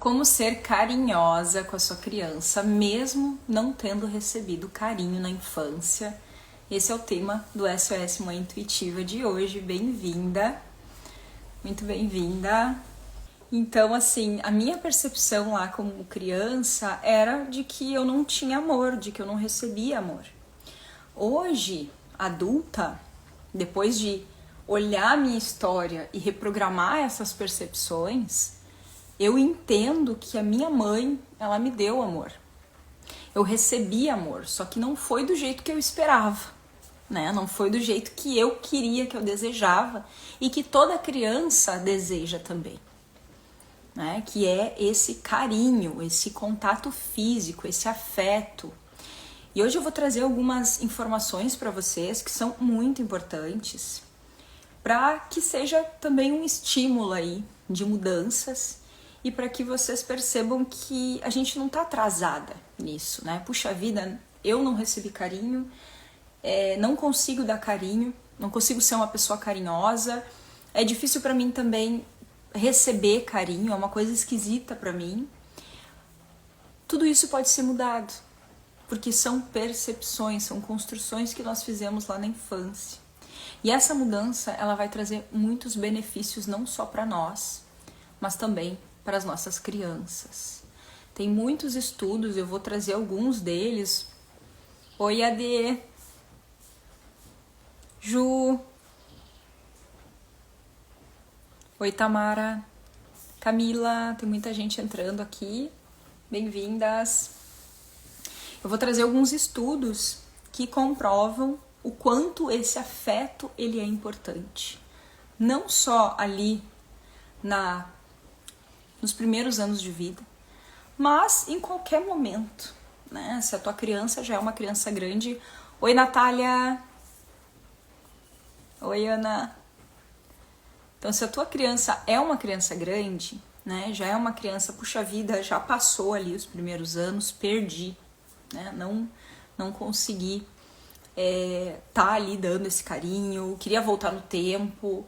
Como ser carinhosa com a sua criança, mesmo não tendo recebido carinho na infância. Esse é o tema do SOS Mãe Intuitiva de hoje. Bem-vinda, muito bem-vinda. Então, assim, a minha percepção lá como criança era de que eu não tinha amor, de que eu não recebia amor. Hoje, adulta, depois de olhar a minha história e reprogramar essas percepções, eu entendo que a minha mãe, ela me deu amor. Eu recebi amor, só que não foi do jeito que eu esperava, né? Não foi do jeito que eu queria, que eu desejava e que toda criança deseja também, né? Que é esse carinho, esse contato físico, esse afeto. E hoje eu vou trazer algumas informações para vocês que são muito importantes para que seja também um estímulo aí de mudanças e para que vocês percebam que a gente não tá atrasada nisso, né? Puxa vida, eu não recebi carinho, não consigo dar carinho, não consigo ser uma pessoa carinhosa, é difícil para mim também receber carinho, é uma coisa esquisita para mim. Tudo isso pode ser mudado, porque são percepções, são construções que nós fizemos lá na infância. E essa mudança, ela vai trazer muitos benefícios não só para nós, mas também para as nossas crianças. Tem muitos estudos, eu vou trazer alguns deles. Oi, Ade. Ju. Oi, Tamara. Camila, tem muita gente entrando aqui. Bem-vindas. Eu vou trazer alguns estudos que comprovam o quanto esse afeto ele é importante. Não só ali nos primeiros anos de vida, mas em qualquer momento, né? Se a tua criança já é uma criança grande. Oi, Natália. Oi, Ana. Então, se a tua criança é uma criança grande, né? Já é uma criança, puxa vida, já passou ali os primeiros anos, perdi, né? Não consegui tá ali dando esse carinho, queria voltar no tempo.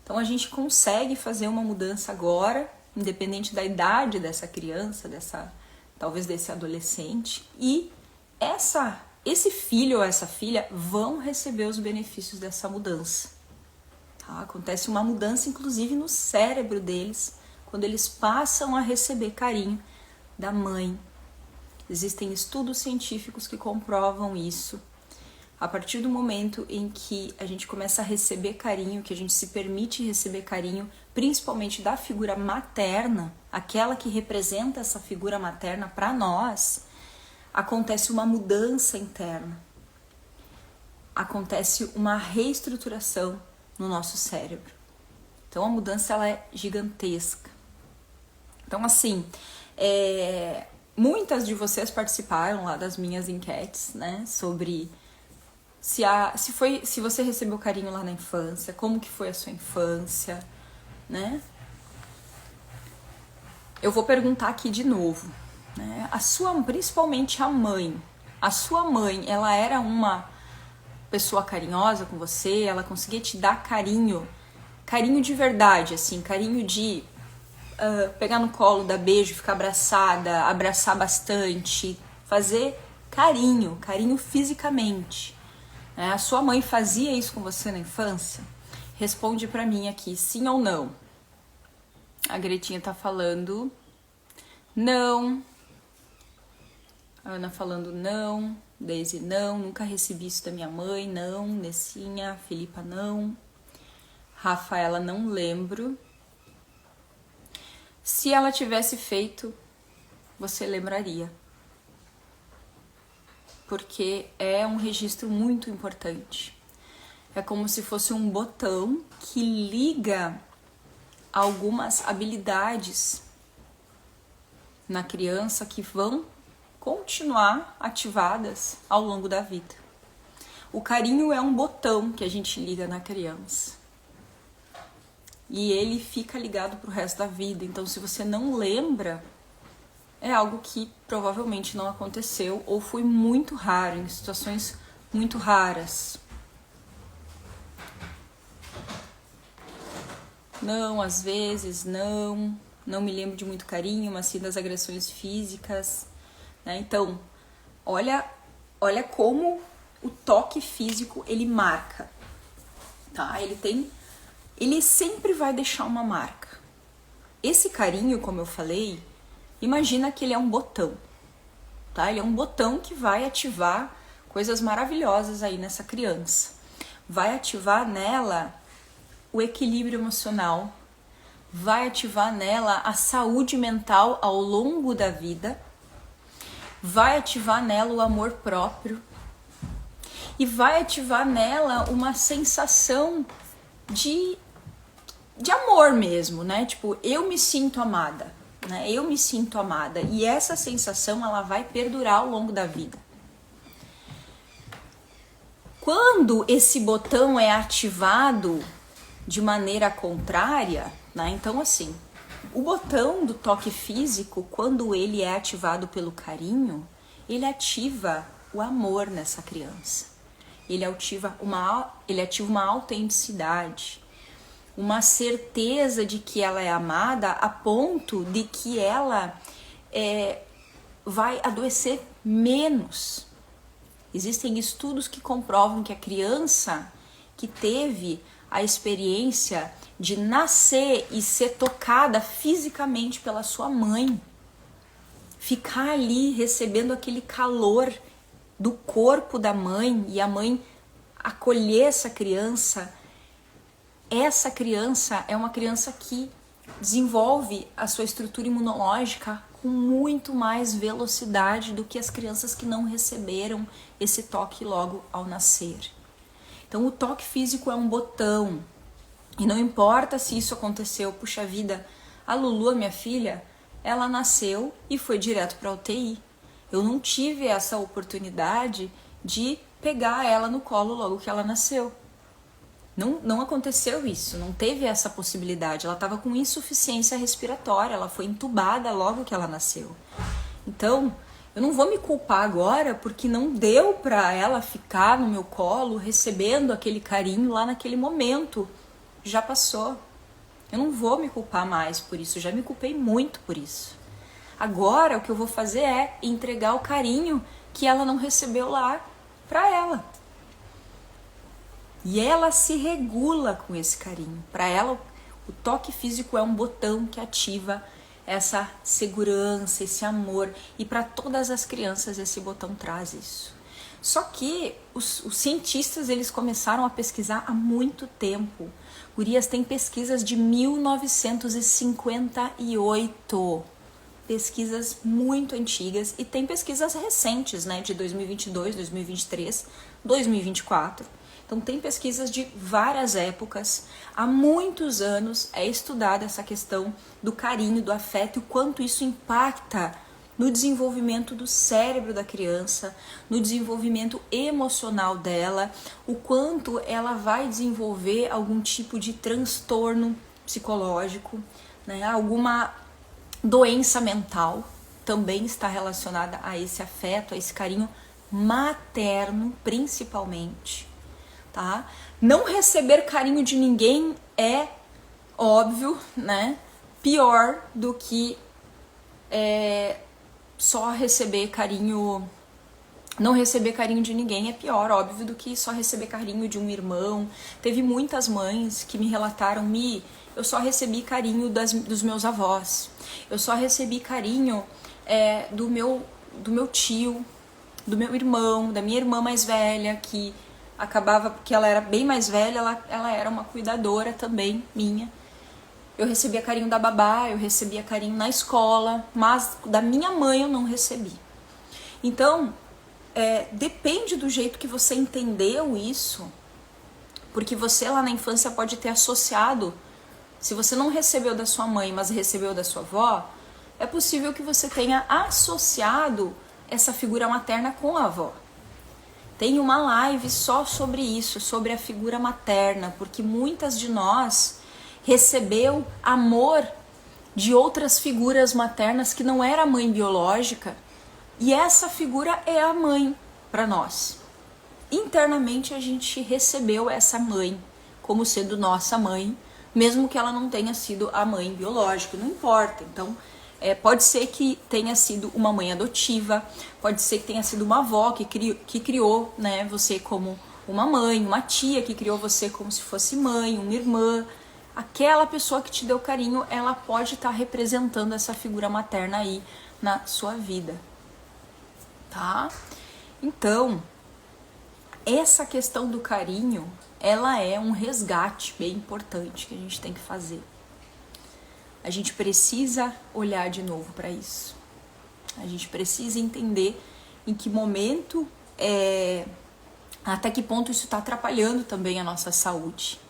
Então, a gente consegue fazer uma mudança agora, independente da idade dessa criança, talvez desse adolescente, e esse filho ou essa filha vão receber os benefícios dessa mudança. Tá? Acontece uma mudança, inclusive, no cérebro deles, quando eles passam a receber carinho da mãe. Existem estudos científicos que comprovam isso. A partir do momento em que a gente começa a receber carinho, que a gente se permite receber carinho, principalmente da figura materna, aquela que representa essa figura materna para nós, acontece uma mudança interna. Acontece uma reestruturação no nosso cérebro. Então a mudança ela é gigantesca. Então assim, muitas de vocês participaram lá das minhas enquetes, né, sobre se você recebeu carinho lá na infância, como que foi a sua infância, né? Eu vou perguntar aqui de novo, né? Principalmente a sua mãe, ela era uma pessoa carinhosa com você, ela conseguia te dar carinho de verdade, assim, carinho de pegar no colo, dar beijo, ficar abraçada, abraçar bastante, fazer carinho fisicamente. A sua mãe fazia isso com você na infância? Responde pra mim aqui, sim ou não. A Gretinha tá falando não. A Ana falando não. Daisy não, nunca recebi isso da minha mãe, não. Nessinha, Filipa não. Rafaela não lembro. Se ela tivesse feito, você lembraria. Porque é um registro muito importante. É como se fosse um botão que liga algumas habilidades na criança que vão continuar ativadas ao longo da vida. O carinho é um botão que a gente liga na criança. E ele fica ligado pro resto da vida. Então, se você não lembra, é algo que provavelmente não aconteceu ou foi muito raro, em situações muito raras. Não, às vezes, não não me lembro de muito carinho, mas sim das agressões físicas, né? Então, olha como o toque físico, ele marca, tá? Ele sempre vai deixar uma marca. Esse carinho, como eu falei, imagina que ele é um botão, tá? Ele é um botão que vai ativar coisas maravilhosas aí nessa criança. Vai ativar nela o equilíbrio emocional, vai ativar nela a saúde mental ao longo da vida, vai ativar nela o amor próprio e vai ativar nela uma sensação de amor mesmo, né? Tipo, eu me sinto amada, né? Eu me sinto amada. E essa sensação, ela vai perdurar ao longo da vida. Quando esse botão é ativado de maneira contrária, né? Então, assim, o botão do toque físico, quando ele é ativado pelo carinho, ele ativa o amor nessa criança. Ele ativa uma autenticidade, uma certeza de que ela é amada a ponto de que ela vai adoecer menos. Existem estudos que comprovam que a criança que teve a experiência de nascer e ser tocada fisicamente pela sua mãe, ficar ali recebendo aquele calor do corpo da mãe e a mãe acolher essa criança é uma criança que desenvolve a sua estrutura imunológica com muito mais velocidade do que as crianças que não receberam esse toque logo ao nascer. Então o toque físico é um botão, e não importa se isso aconteceu, puxa vida, a Lulu, a minha filha, ela nasceu e foi direto para a UTI. Eu não tive essa oportunidade de pegar ela no colo logo que ela nasceu. Não aconteceu isso, não teve essa possibilidade. Ela estava com insuficiência respiratória, ela foi entubada logo que ela nasceu. Então, eu não vou me culpar agora porque não deu para ela ficar no meu colo recebendo aquele carinho lá naquele momento. Já passou. Eu não vou me culpar mais por isso, já me culpei muito por isso. Agora o que eu vou fazer é entregar o carinho que ela não recebeu lá para ela. E ela se regula com esse carinho. Para ela, o toque físico é um botão que ativa essa segurança, esse amor. E para todas as crianças esse botão traz isso. Só que os cientistas, eles começaram a pesquisar há muito tempo. Gurias, tem pesquisas de 1958. Pesquisas muito antigas. E tem pesquisas recentes, né? De 2022, 2023, 2024. Então tem pesquisas de várias épocas, há muitos anos é estudada essa questão do carinho, do afeto e o quanto isso impacta no desenvolvimento do cérebro da criança, no desenvolvimento emocional dela, o quanto ela vai desenvolver algum tipo de transtorno psicológico, né? Alguma doença mental também está relacionada a esse afeto, a esse carinho materno principalmente. Tá? Não receber carinho de ninguém é óbvio, né? Pior do que só receber carinho. Não receber carinho de ninguém é pior, óbvio, do que só receber carinho de um irmão. Teve muitas mães que me relataram: eu só recebi carinho dos meus avós, eu só recebi carinho do meu tio, do meu irmão, da minha irmã mais velha, que acabava, porque ela era bem mais velha, ela era uma cuidadora também, minha. Eu recebia carinho da babá, eu recebia carinho na escola, mas da minha mãe eu não recebi. Então, depende do jeito que você entendeu isso, porque você lá na infância pode ter associado, se você não recebeu da sua mãe, mas recebeu da sua avó, é possível que você tenha associado essa figura materna com a avó. Tem uma live só sobre isso, sobre a figura materna, porque muitas de nós recebeu amor de outras figuras maternas que não era a mãe biológica, e essa figura é a mãe para nós. Internamente a gente recebeu essa mãe como sendo nossa mãe, mesmo que ela não tenha sido a mãe biológica, não importa. Então, pode ser que tenha sido uma mãe adotiva, pode ser que tenha sido uma avó que criou, né, você como uma mãe, uma tia que criou você como se fosse mãe, uma irmã. Aquela pessoa que te deu carinho, ela pode estar representando essa figura materna aí na sua vida, tá? Então, essa questão do carinho, ela é um resgate bem importante que a gente tem que fazer. A gente precisa olhar de novo para isso. A gente precisa entender em que momento, até que ponto isso está atrapalhando também a nossa saúde.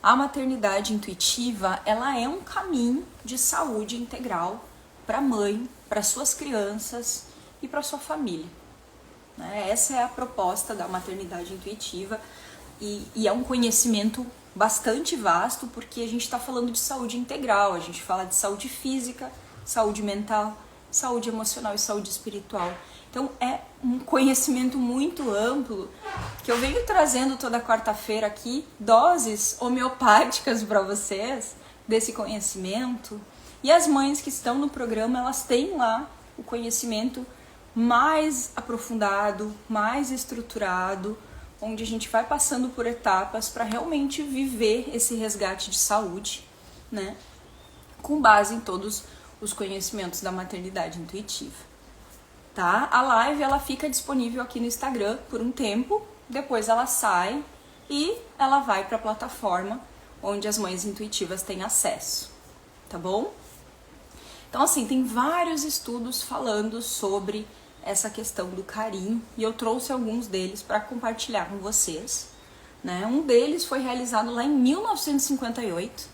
A maternidade intuitiva, ela é um caminho de saúde integral para a mãe, para suas crianças e para sua família. Essa é a proposta da maternidade intuitiva e é um conhecimento bastante vasto, porque a gente está falando de saúde integral, a gente fala de saúde física, saúde mental, saúde emocional e saúde espiritual. Então é um conhecimento muito amplo que eu venho trazendo toda quarta-feira aqui, doses homeopáticas para vocês desse conhecimento. E as mães que estão no programa, elas têm lá o conhecimento mais aprofundado, mais estruturado, onde a gente vai passando por etapas para realmente viver esse resgate de saúde, né? Com base em todos os conhecimentos da maternidade intuitiva. Tá? A live ela fica disponível aqui no Instagram por um tempo, depois ela sai e ela vai para a plataforma onde as mães intuitivas têm acesso, tá bom? Então assim, tem vários estudos falando sobre essa questão do carinho e eu trouxe alguns deles para compartilhar com vocês, né? Um deles foi realizado lá em 1958,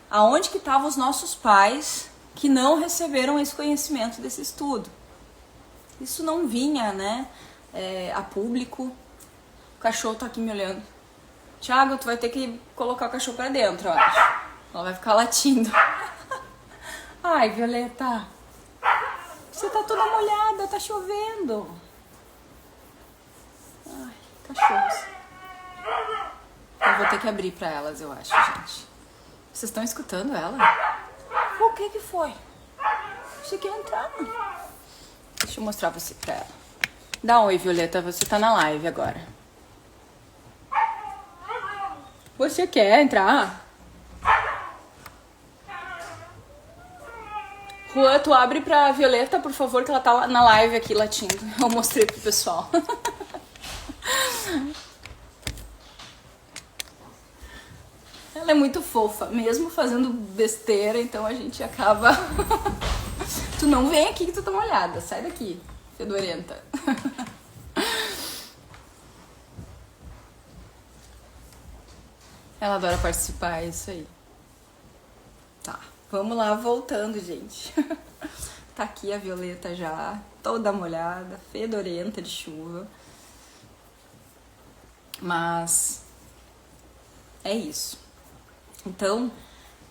aonde que estavam os nossos pais que não receberam esse conhecimento desse estudo. Isso não vinha, né, a público. O cachorro tá aqui me olhando. Thiago, tu vai ter que colocar o cachorro pra dentro, eu acho. Ela vai ficar latindo. Ai, Violeta, você tá toda molhada, tá chovendo. Ai, cachorros. Eu vou ter que abrir pra elas, eu acho, gente. Vocês estão escutando ela? O que foi? Você quer entrar? Deixa eu mostrar você pra ela. Dá um oi, Violeta, você tá na live agora. Você quer entrar? Juan, tu abre pra Violeta, por favor, que ela tá na live aqui latindo. Eu mostrei pro pessoal. Ela é muito fofa, mesmo fazendo besteira, então a gente acaba... Tu não vem aqui que tu tá molhada, sai daqui, fedorenta. Ela adora participar, é isso aí. Tá, vamos lá, voltando, gente. Tá aqui a Violeta já, toda molhada, fedorenta de chuva. Mas é isso. Então...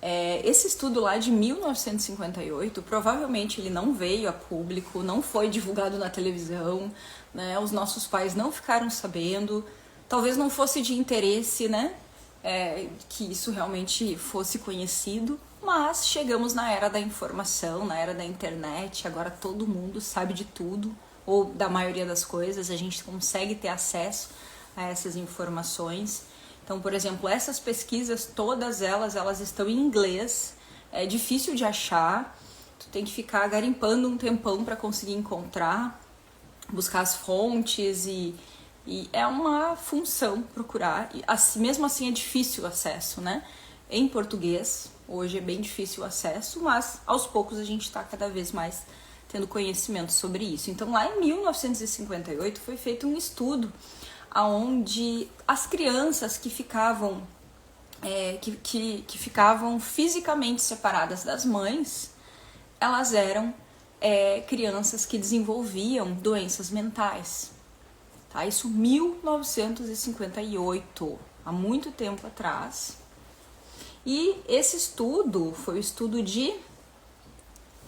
esse estudo lá de 1958, provavelmente ele não veio a público, não foi divulgado na televisão, né? Os nossos pais não ficaram sabendo, talvez não fosse de interesse, né? Que isso realmente fosse conhecido, mas chegamos na era da informação, na era da internet, agora todo mundo sabe de tudo, ou da maioria das coisas, a gente consegue ter acesso a essas informações. Então, por exemplo, essas pesquisas, todas elas estão em inglês, é difícil de achar, tu tem que ficar garimpando um tempão para conseguir encontrar, buscar as fontes e é uma função procurar, e assim, mesmo assim é difícil o acesso, né? Em português, hoje é bem difícil o acesso, mas aos poucos a gente está cada vez mais tendo conhecimento sobre isso. Então, lá em 1958 foi feito um estudo onde as crianças que ficavam que ficavam fisicamente separadas das mães, elas eram crianças que desenvolviam doenças mentais. Tá? Isso 1958, há muito tempo atrás. E esse estudo foi o estudo de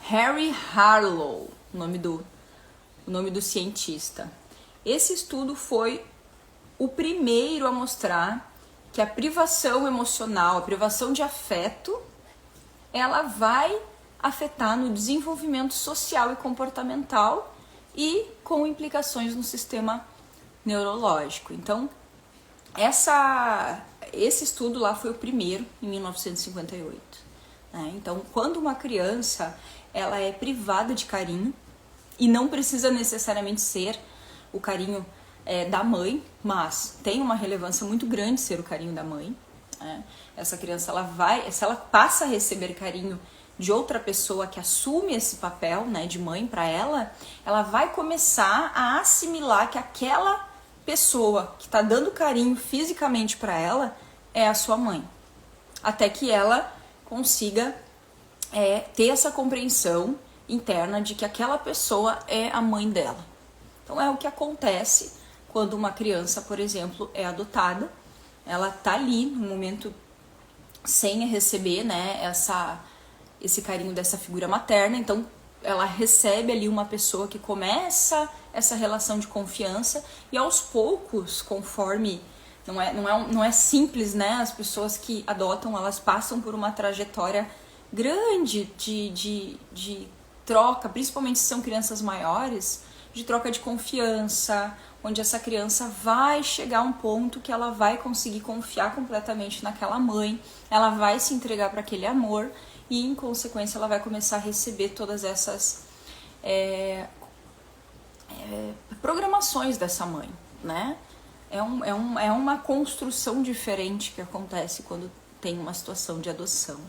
Harry Harlow, o nome do cientista. Esse estudo foi o primeiro a mostrar que a privação emocional, a privação de afeto, ela vai afetar no desenvolvimento social e comportamental e com implicações no sistema neurológico. Então, esse estudo lá foi o primeiro, em 1958. Né? Então, quando uma criança ela é privada de carinho, e não precisa necessariamente ser o carinho da mãe, mas tem uma relevância muito grande ser o carinho da mãe. Né? Essa criança, se ela passa a receber carinho de outra pessoa que assume esse papel, né, de mãe para ela vai começar a assimilar que aquela pessoa que está dando carinho fisicamente para ela é a sua mãe. Até que ela consiga ter essa compreensão interna de que aquela pessoa é a mãe dela. Então é o que acontece quando uma criança, por exemplo, é adotada. Ela tá ali no momento sem receber, né, esse carinho dessa figura materna. Então ela recebe ali uma pessoa que começa essa relação de confiança e aos poucos, conforme não é simples, né? As pessoas que adotam, elas passam por uma trajetória grande de troca, principalmente se são crianças maiores, de troca de confiança, onde essa criança vai chegar a um ponto que ela vai conseguir confiar completamente naquela mãe, ela vai se entregar para aquele amor e, em consequência, ela vai começar a receber todas essas programações dessa mãe, né? É uma construção diferente que acontece quando tem uma situação de adoção.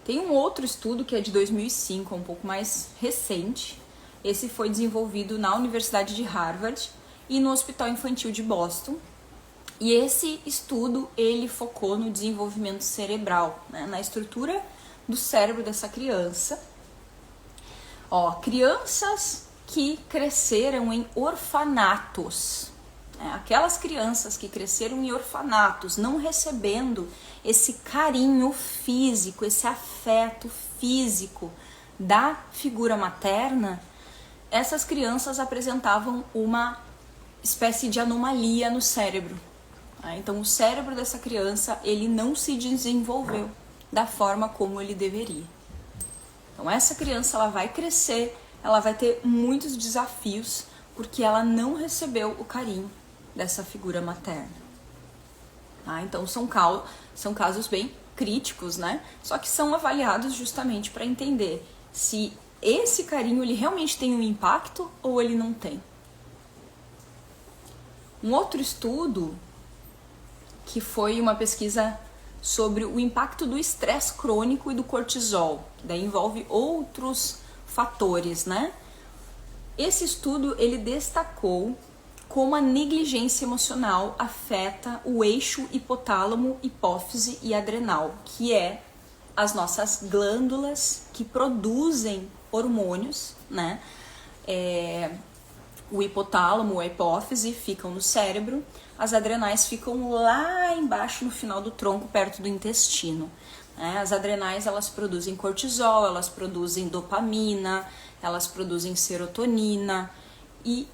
Tem um outro estudo que é de 2005, um pouco mais recente. Esse foi desenvolvido na Universidade de Harvard e no Hospital Infantil de Boston. E esse estudo, ele focou no desenvolvimento cerebral, né, na estrutura do cérebro dessa criança. Crianças que cresceram em orfanatos, aquelas crianças que cresceram em orfanatos, não recebendo esse carinho físico, esse afeto físico da figura materna, essas crianças apresentavam uma espécie de anomalia no cérebro. Então o cérebro dessa criança, ele não se desenvolveu da forma como ele deveria. Então essa criança, ela vai crescer, ela vai ter muitos desafios porque ela não recebeu o carinho dessa figura materna. Então são casos bem críticos, né? Só que são avaliados justamente para entender se esse carinho ele realmente tem um impacto ou ele não tem. Um outro estudo que foi uma pesquisa sobre o impacto do estresse crônico e do cortisol, que daí envolve outros fatores, né? Esse estudo, ele destacou como a negligência emocional afeta o eixo hipotálamo, hipófise e adrenal, que é as nossas glândulas que produzem hormônios, né? O hipotálamo, a hipófise ficam no cérebro, as adrenais ficam lá embaixo no final do tronco, perto do intestino. As adrenais, elas produzem cortisol, elas produzem dopamina, elas produzem serotonina e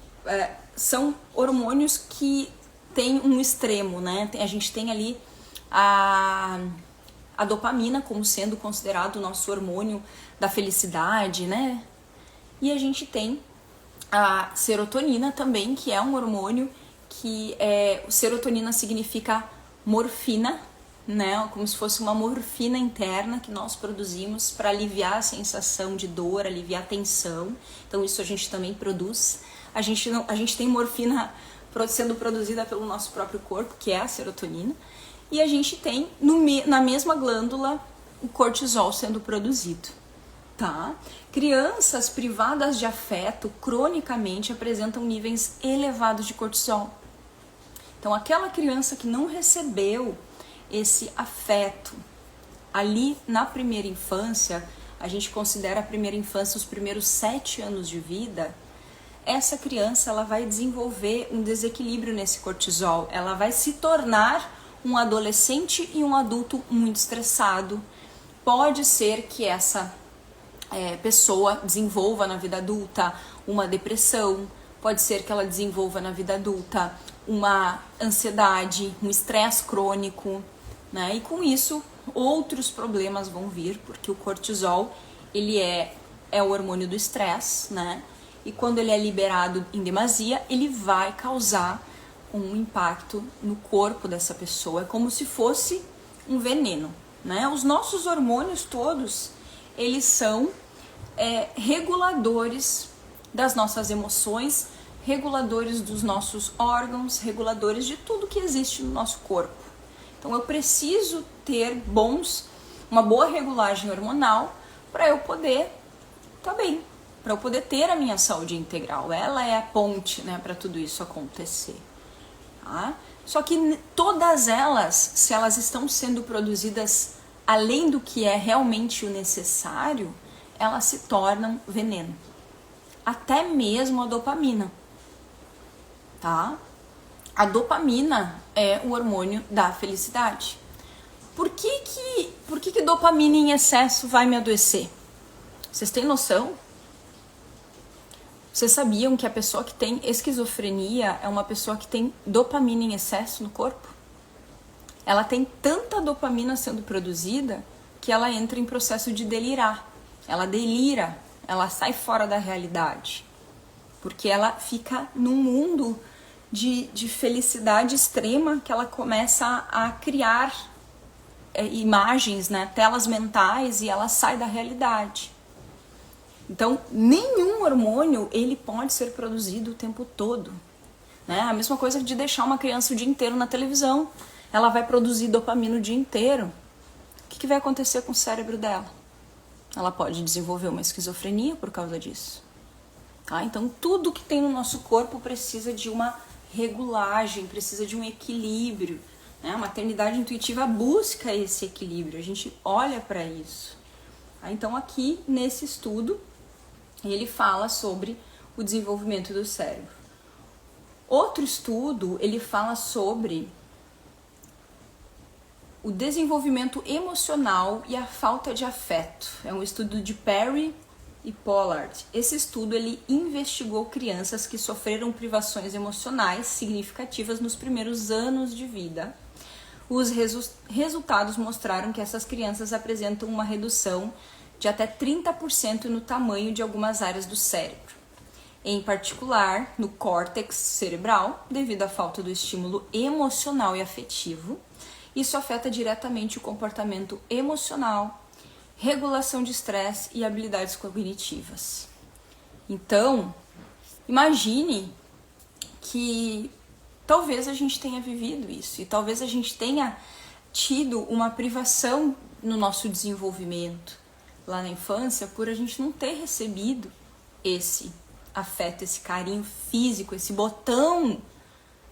são hormônios que têm um extremo, né? A gente tem ali a dopamina como sendo considerado o nosso hormônio da felicidade, né? E a gente tem a serotonina também, que é um hormônio que serotonina significa morfina, né? Como se fosse uma morfina interna que nós produzimos para aliviar a sensação de dor, aliviar a tensão. Então isso a gente também produz. A gente tem morfina sendo produzida pelo nosso próprio corpo, que é a serotonina, e a gente tem na mesma glândula o cortisol sendo produzido. Tá? Crianças privadas de afeto cronicamente apresentam níveis elevados de cortisol. Então aquela criança que não recebeu esse afeto ali na primeira infância, a gente considera a primeira infância os primeiros 7 anos de vida, essa criança ela vai desenvolver um desequilíbrio nesse cortisol, ela vai se tornar um adolescente e um adulto muito estressado. Pode ser que essa pessoa desenvolva na vida adulta uma depressão, pode ser que ela desenvolva na vida adulta uma ansiedade, um estresse crônico, né? E com isso outros problemas vão vir, porque o cortisol, ele é o hormônio do estresse, né? E quando ele é liberado em demasia, ele vai causar um impacto no corpo dessa pessoa. É como se fosse um veneno, né? Os nossos hormônios todos, eles são reguladores das nossas emoções, reguladores dos nossos órgãos, reguladores de tudo que existe no nosso corpo. Então eu preciso ter uma boa regulagem hormonal para eu poder estar bem, para eu poder ter a minha saúde integral. Ela é a ponte, né, para tudo isso acontecer. Tá? Só que todas elas, se elas estão sendo produzidas além do que é realmente o necessário, elas se tornam veneno. Até mesmo a dopamina. Tá? A dopamina é o hormônio da felicidade. Por que dopamina em excesso vai me adoecer? Vocês têm noção? Vocês sabiam que a pessoa que tem esquizofrenia é uma pessoa que tem dopamina em excesso no corpo? Ela tem tanta dopamina sendo produzida que ela entra em processo de delirar. Ela delira, ela sai fora da realidade. Porque ela fica num mundo de felicidade extrema que ela começa a criar imagens, né, telas mentais, e ela sai da realidade. Então, nenhum hormônio ele pode ser produzido o tempo todo. Né? A mesma coisa de deixar uma criança o dia inteiro na televisão. Ela vai produzir dopamina o dia inteiro. O que vai acontecer com o cérebro dela? Ela pode desenvolver uma esquizofrenia por causa disso. Tá? Então, tudo que tem no nosso corpo precisa de uma regulagem, precisa de um equilíbrio. Né? A maternidade intuitiva busca esse equilíbrio, a gente olha para isso. Tá? Então, aqui nesse estudo, ele fala sobre o desenvolvimento do cérebro. Outro estudo, ele fala sobre o desenvolvimento emocional e a falta de afeto. É um estudo de Perry e Pollard. Esse estudo, ele investigou crianças que sofreram privações emocionais significativas nos primeiros anos de vida. Os resultados mostraram que essas crianças apresentam uma redução de até 30% no tamanho de algumas áreas do cérebro, em particular no córtex cerebral, devido à falta do estímulo emocional e afetivo. Isso afeta diretamente o comportamento emocional, regulação de estresse e habilidades cognitivas. Então, imagine que talvez a gente tenha vivido isso, e talvez a gente tenha tido uma privação no nosso desenvolvimento lá na infância por a gente não ter recebido esse afeto, esse carinho físico, esse botão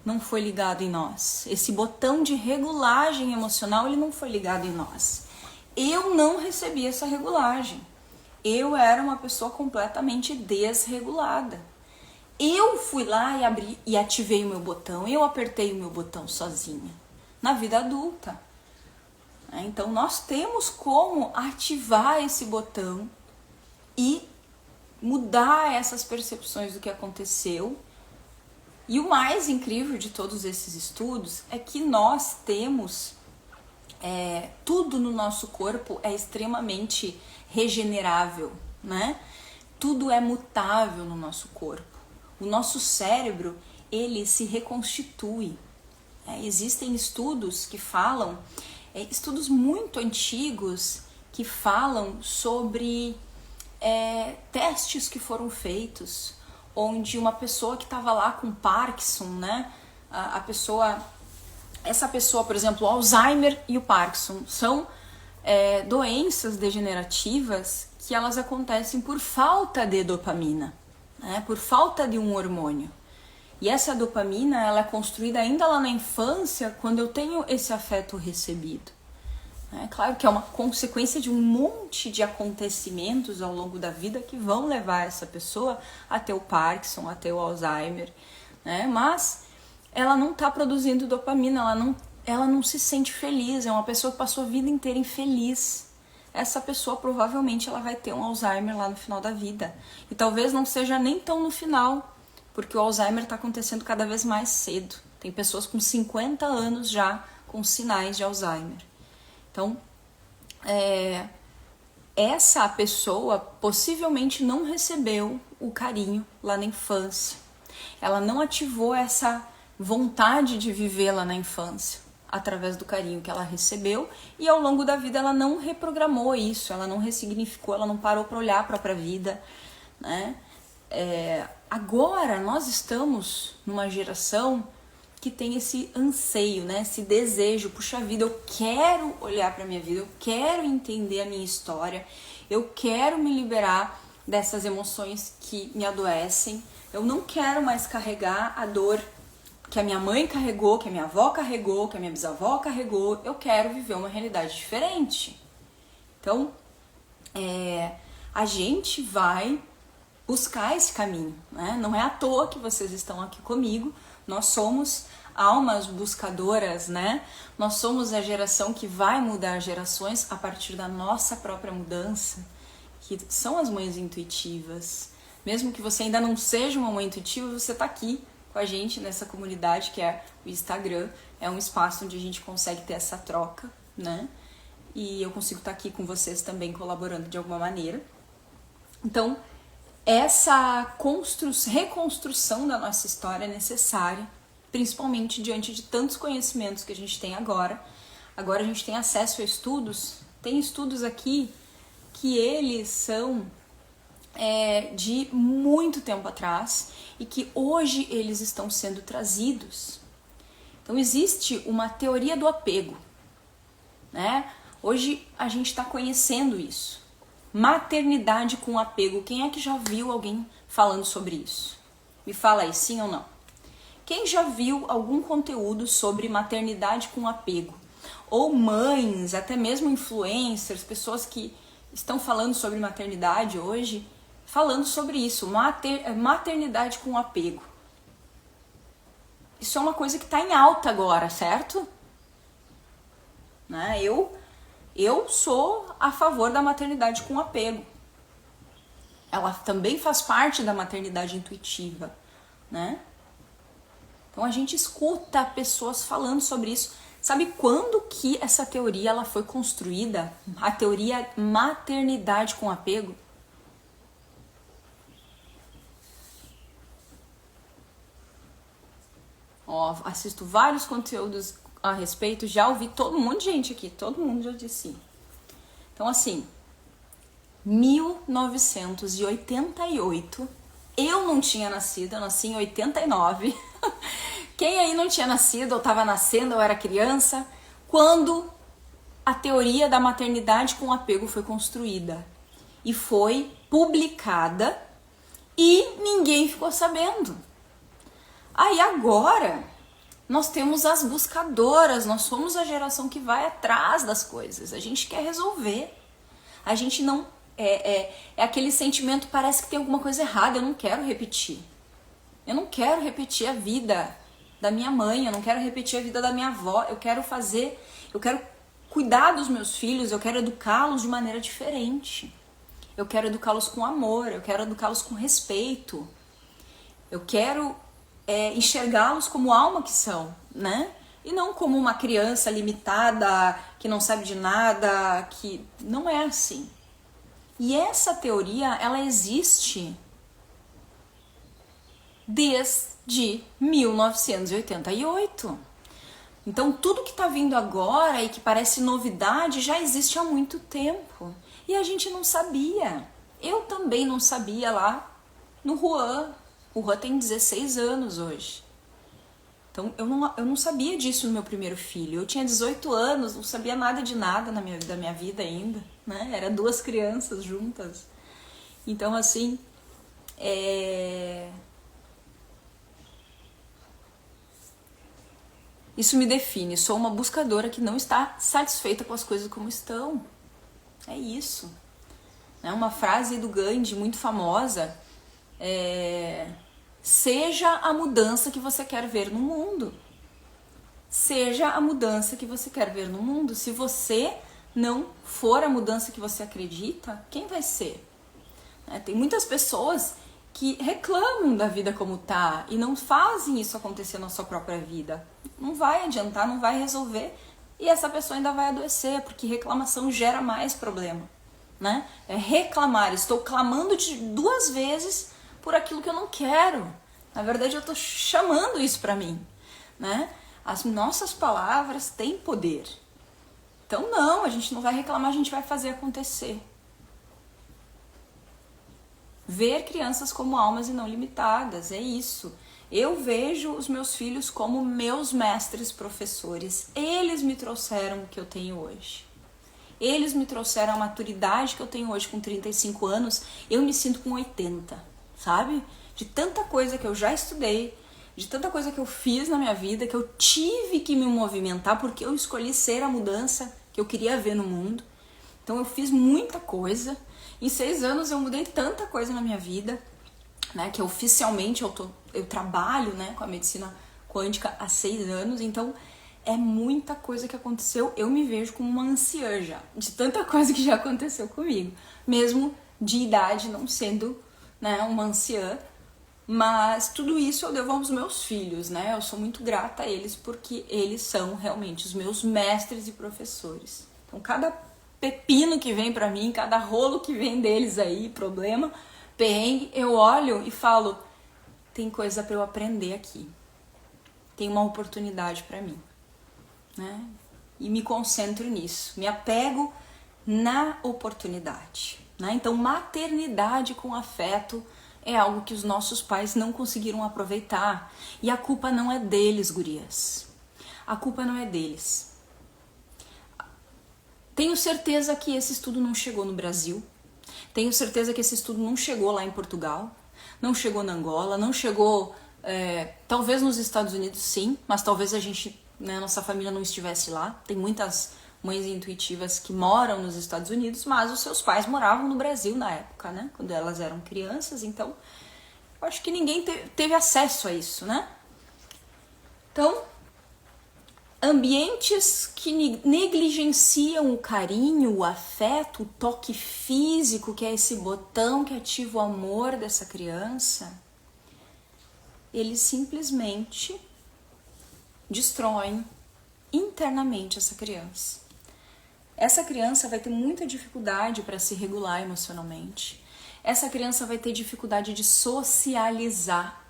não foi ligado em nós. Esse botão de regulagem emocional, ele não foi ligado em nós. Eu não recebi essa regulagem. Eu era uma pessoa completamente desregulada. Eu fui lá e abri e ativei o meu botão. Eu apertei o meu botão sozinha. Na vida adulta. Então, nós temos como ativar esse botão e mudar essas percepções do que aconteceu. E o mais incrível de todos esses estudos é que nós temos tudo no nosso corpo é extremamente regenerável, né? Tudo é mutável no nosso corpo. O nosso cérebro, ele se reconstitui. Existem estudos que falam, estudos muito antigos, que falam sobre testes que foram feitos, onde uma pessoa que estava lá com Parkinson, né? Essa pessoa, por exemplo, o Alzheimer e o Parkinson são doenças degenerativas que elas acontecem por falta de dopamina, né? Por falta de um hormônio. E essa dopamina, ela é construída ainda lá na infância, quando eu tenho esse afeto recebido. É claro que é uma consequência de um monte de acontecimentos ao longo da vida que vão levar essa pessoa a ter o Parkinson, a ter o Alzheimer, né? Mas ela não está produzindo dopamina, ela não se sente feliz, é uma pessoa que passou a vida inteira infeliz. Essa pessoa provavelmente ela vai ter um Alzheimer lá no final da vida. E talvez não seja nem tão no final, porque o Alzheimer está acontecendo cada vez mais cedo. Tem pessoas com 50 anos já com sinais de Alzheimer. Então, essa pessoa possivelmente não recebeu o carinho lá na infância. Ela não ativou essa vontade de viver lá na infância através do carinho que ela recebeu, e ao longo da vida ela não reprogramou isso, ela não ressignificou, ela não parou para olhar a própria vida, né? Agora nós estamos numa geração que tem esse anseio, né? Esse desejo, puxa vida, eu quero olhar para minha vida, eu quero entender a minha história, eu quero me liberar dessas emoções que me adoecem, eu não quero mais carregar a dor que a minha mãe carregou, que a minha avó carregou, que a minha bisavó carregou, eu quero viver uma realidade diferente. Então, a gente vai buscar esse caminho, né? Não é à toa que vocês estão aqui comigo, nós somos almas buscadoras, né? Nós somos a geração que vai mudar gerações a partir da nossa própria mudança, que são as mães intuitivas. Mesmo que você ainda não seja uma mãe intuitiva, você está aqui com a gente nessa comunidade que é o Instagram. É um espaço onde a gente consegue ter essa troca, né? E eu consigo estar aqui com vocês também colaborando de alguma maneira. Então, essa reconstrução da nossa história é necessária, principalmente diante de tantos conhecimentos que a gente tem agora. Agora a gente tem acesso a estudos, tem estudos aqui que eles são de muito tempo atrás e que hoje eles estão sendo trazidos. Então existe uma teoria do apego, né? Hoje a gente está conhecendo isso. Maternidade com apego. Quem é que já viu alguém falando sobre isso? Me fala aí, sim ou não? Quem já viu algum conteúdo sobre maternidade com apego? Ou mães, até mesmo influencers, pessoas que estão falando sobre maternidade hoje, falando sobre isso, maternidade com apego. Isso é uma coisa que está em alta agora, certo? Né? Eu sou a favor da maternidade com apego. Ela também faz parte da maternidade intuitiva, né? Então a gente escuta pessoas falando sobre isso. Sabe quando que essa teoria ela foi construída? A teoria maternidade com apego? Assisto vários conteúdos a respeito, já ouvi um monte de gente aqui, todo mundo já disse. Então assim, 1988, eu não tinha nascido, eu nasci em 89. Quem aí não tinha nascido, ou estava nascendo, ou era criança, quando a teoria da maternidade com apego foi construída e foi publicada e ninguém ficou sabendo. Aí agora nós temos as buscadoras, nós somos a geração que vai atrás das coisas, a gente quer resolver, a gente não... É aquele sentimento, parece que tem alguma coisa errada, eu não quero repetir. Eu não quero repetir a vida da minha mãe, eu não quero repetir a vida da minha avó, eu quero cuidar dos meus filhos, eu quero educá-los de maneira diferente. Eu quero educá-los com amor, eu quero educá-los com respeito. Eu quero enxergá-los como alma que são, né? E não como uma criança limitada, que não sabe de nada, que não é assim. E essa teoria, ela existe desde 1988. Então, tudo que está vindo agora e que parece novidade já existe há muito tempo. E a gente não sabia. Eu também não sabia lá no Juan. O Juan tem 16 anos hoje. Então, eu não sabia disso no meu primeiro filho. Eu tinha 18 anos, não sabia nada de nada da minha vida ainda, né? Era 2 crianças juntas. Então, assim, isso me define. Sou uma buscadora que não está satisfeita com as coisas como estão. É isso. É uma frase do Gandhi muito famosa. Seja a mudança que você quer ver no mundo. Seja a mudança que você quer ver no mundo. Se você não for a mudança que você acredita, quem vai ser? Tem muitas pessoas que reclamam da vida como tá e não fazem isso acontecer na sua própria vida. Não vai adiantar, não vai resolver, e essa pessoa ainda vai adoecer, porque reclamação gera mais problema, né? É reclamar, estou clamando de 2 vezes por aquilo que eu não quero. Na verdade, eu estou chamando isso para mim, né? As nossas palavras têm poder. Então não, a gente não vai reclamar, a gente vai fazer acontecer. Ver crianças como almas e não limitadas, é isso. Eu vejo os meus filhos como meus mestres professores. Eles me trouxeram o que eu tenho hoje. Eles me trouxeram a maturidade que eu tenho hoje com 35 anos. Eu me sinto com 80, sabe? De tanta coisa que eu já estudei, de tanta coisa que eu fiz na minha vida, que eu tive que me movimentar porque eu escolhi ser a mudança que eu queria ver no mundo. Então eu fiz muita coisa. Em 6 anos eu mudei tanta coisa na minha vida, né, que oficialmente eu trabalho, né, com a medicina quântica há 6 anos, então é muita coisa que aconteceu. Eu me vejo como uma anciã já, de tanta coisa que já aconteceu comigo, mesmo de idade não sendo, né, uma anciã, mas tudo isso eu devo aos meus filhos, né, eu sou muito grata a eles porque eles são realmente os meus mestres e professores. Então cada pepino que vem pra mim, cada rolo que vem deles aí, problema, perrengue, eu olho e falo, tem coisa pra eu aprender aqui. Tem uma oportunidade pra mim, né? E me concentro nisso, me apego na oportunidade, né? Então, maternidade com afeto é algo que os nossos pais não conseguiram aproveitar. E a culpa não é deles, gurias. A culpa não é deles. Tenho certeza que esse estudo não chegou no Brasil. Tenho certeza que esse estudo não chegou lá em Portugal. Não chegou na Angola. Não chegou, talvez nos Estados Unidos sim, mas talvez a gente, né, nossa família não estivesse lá. Tem muitas mães intuitivas que moram nos Estados Unidos, mas os seus pais moravam no Brasil na época, né? Quando elas eram crianças, então eu acho que ninguém teve acesso a isso, né? Então, ambientes que negligenciam o carinho, o afeto, o toque físico, que é esse botão que ativa o amor dessa criança, eles simplesmente destroem internamente essa criança. Essa criança vai ter muita dificuldade para se regular emocionalmente. Essa criança vai ter dificuldade de socializar.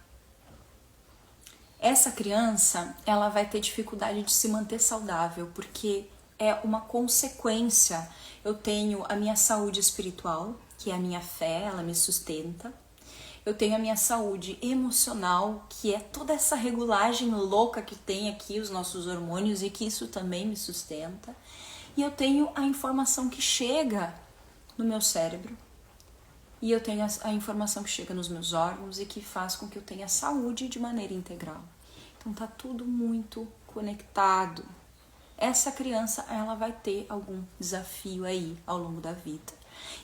Essa criança, ela vai ter dificuldade de se manter saudável, porque é uma consequência. Eu tenho a minha saúde espiritual, que é a minha fé, ela me sustenta. Eu tenho a minha saúde emocional, que é toda essa regulagem louca que tem aqui os nossos hormônios e que isso também me sustenta. E eu tenho a informação que chega no meu cérebro. E eu tenho a informação que chega nos meus órgãos e que faz com que eu tenha saúde de maneira integral. Então tá tudo muito conectado. Essa criança, ela vai ter algum desafio aí ao longo da vida.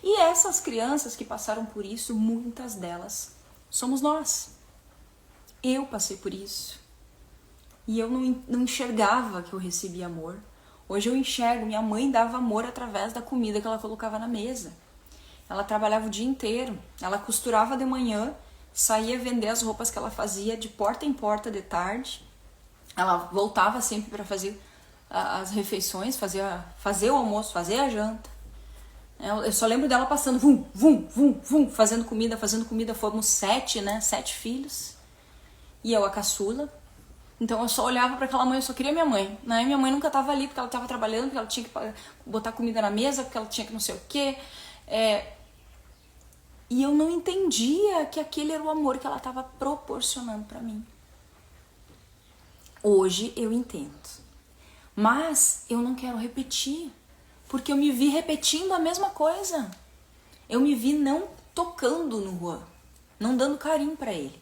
E essas crianças que passaram por isso, muitas delas somos nós. Eu passei por isso. E eu não enxergava que eu recebia amor. Hoje eu enxergo, minha mãe dava amor através da comida que ela colocava na mesa. Ela trabalhava o dia inteiro, ela costurava de manhã, saía vender as roupas que ela fazia de porta em porta de tarde. Ela voltava sempre para fazer as refeições, fazer o almoço, fazer a janta. Eu só lembro dela passando, vum, vum, vum, vum, fazendo comida. Fomos 7, né? 7 filhos. E eu a caçula. Então eu só olhava para aquela mãe, eu só queria minha mãe. Né? Minha mãe nunca estava ali porque ela estava trabalhando, porque ela tinha que botar comida na mesa, porque ela tinha que não sei o quê. E eu não entendia que aquele era o amor que ela estava proporcionando para mim. Hoje eu entendo. Mas eu não quero repetir, porque eu me vi repetindo a mesma coisa. Eu me vi não tocando no Juan, não dando carinho para ele.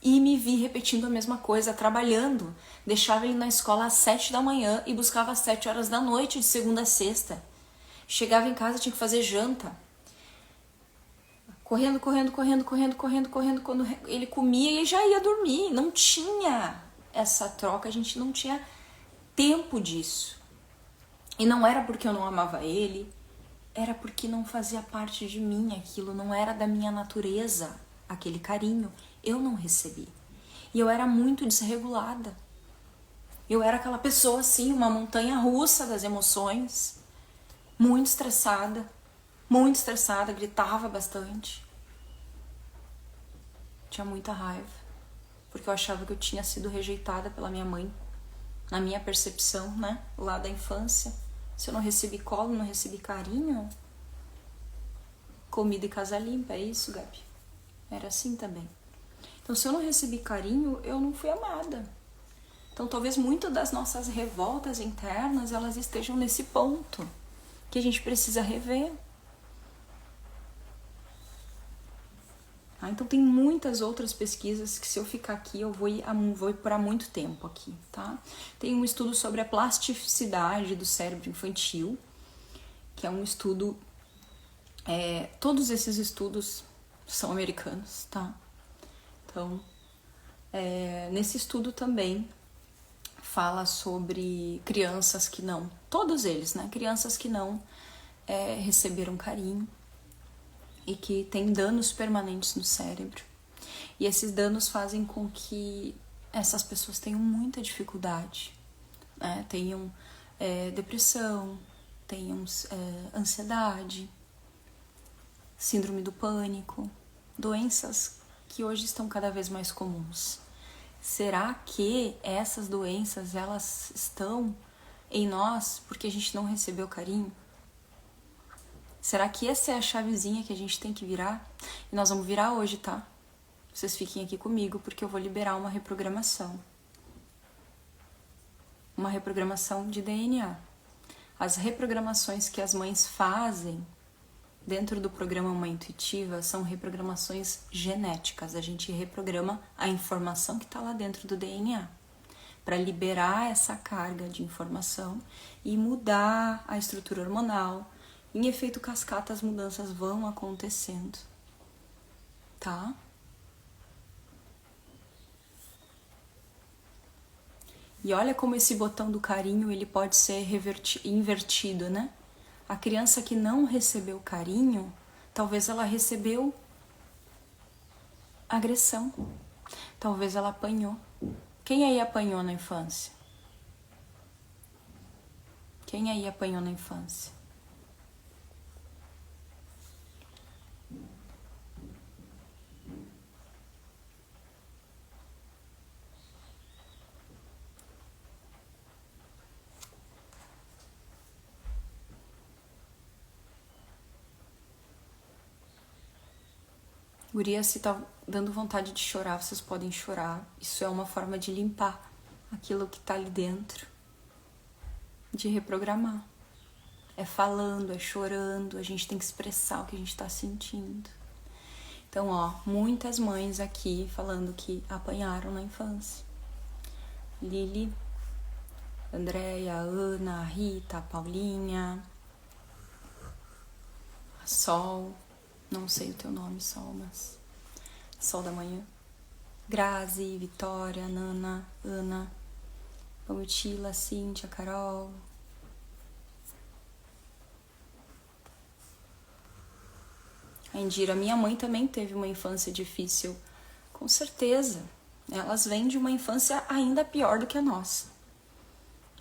E me vi repetindo a mesma coisa, trabalhando. Deixava ele na escola às 7 da manhã e buscava às 7 horas da noite, de segunda a sexta. Chegava em casa, tinha que fazer janta. Correndo. Quando ele comia, ele já ia dormir. Não tinha essa troca, a gente não tinha tempo disso. E não era porque eu não amava ele, era porque não fazia parte de mim aquilo, não era da minha natureza aquele carinho, eu não recebi. E eu era muito desregulada. Eu era aquela pessoa assim, uma montanha russa das emoções, muito estressada, gritava bastante. Tinha muita raiva, porque eu achava que eu tinha sido rejeitada pela minha mãe, na minha percepção, né, lá da infância. Se eu não recebi colo, não recebi carinho, comida e casa limpa, é isso, Gabi? Era assim também. Então, se eu não recebi carinho, eu não fui amada. Então, talvez muitas das nossas revoltas internas, elas estejam nesse ponto, que a gente precisa rever. Então, tem muitas outras pesquisas que, se eu ficar aqui, eu vou ir por muito tempo aqui, tá? Tem um estudo sobre a plasticidade do cérebro infantil, que é um estudo... todos esses estudos são americanos, tá? Então, nesse estudo também fala sobre crianças que não... Todos eles, né? Crianças que não receberam carinho e que têm danos permanentes no cérebro. E esses danos fazem com que essas pessoas tenham muita dificuldade, né? Tenham depressão, tenham ansiedade, síndrome do pânico, doenças que hoje estão cada vez mais comuns. Será que essas doenças, elas estão em nós porque a gente não recebeu carinho? Será que essa é a chavezinha que a gente tem que virar? E nós vamos virar hoje, tá? Vocês fiquem aqui comigo, porque eu vou liberar uma reprogramação. Uma reprogramação de DNA. As reprogramações que as mães fazem dentro do programa Mãe Intuitiva são reprogramações genéticas. A gente reprograma a informação que está lá dentro do DNA para liberar essa carga de informação e mudar a estrutura hormonal. Em efeito cascata, as mudanças vão acontecendo, tá? E olha como esse botão do carinho, ele pode ser invertido, né? A criança que não recebeu carinho, talvez ela recebeu agressão, talvez ela apanhou. Quem aí apanhou na infância? Quem aí apanhou na infância? Guria, se tá dando vontade de chorar, vocês podem chorar. Isso é uma forma de limpar aquilo que tá ali dentro, de reprogramar. É falando, é chorando, a gente tem que expressar o que a gente tá sentindo. Então, ó, muitas mães aqui falando que apanharam na infância. Lili, Andréia, Ana, Rita, Paulinha, Sol, não sei o teu nome, Sol, mas Sol da manhã. Grazi, Vitória, Nana, Ana, Pamitila, Cíntia, Carol. A Indira, minha mãe também teve uma infância difícil, com certeza. Elas vêm de uma infância ainda pior do que a nossa.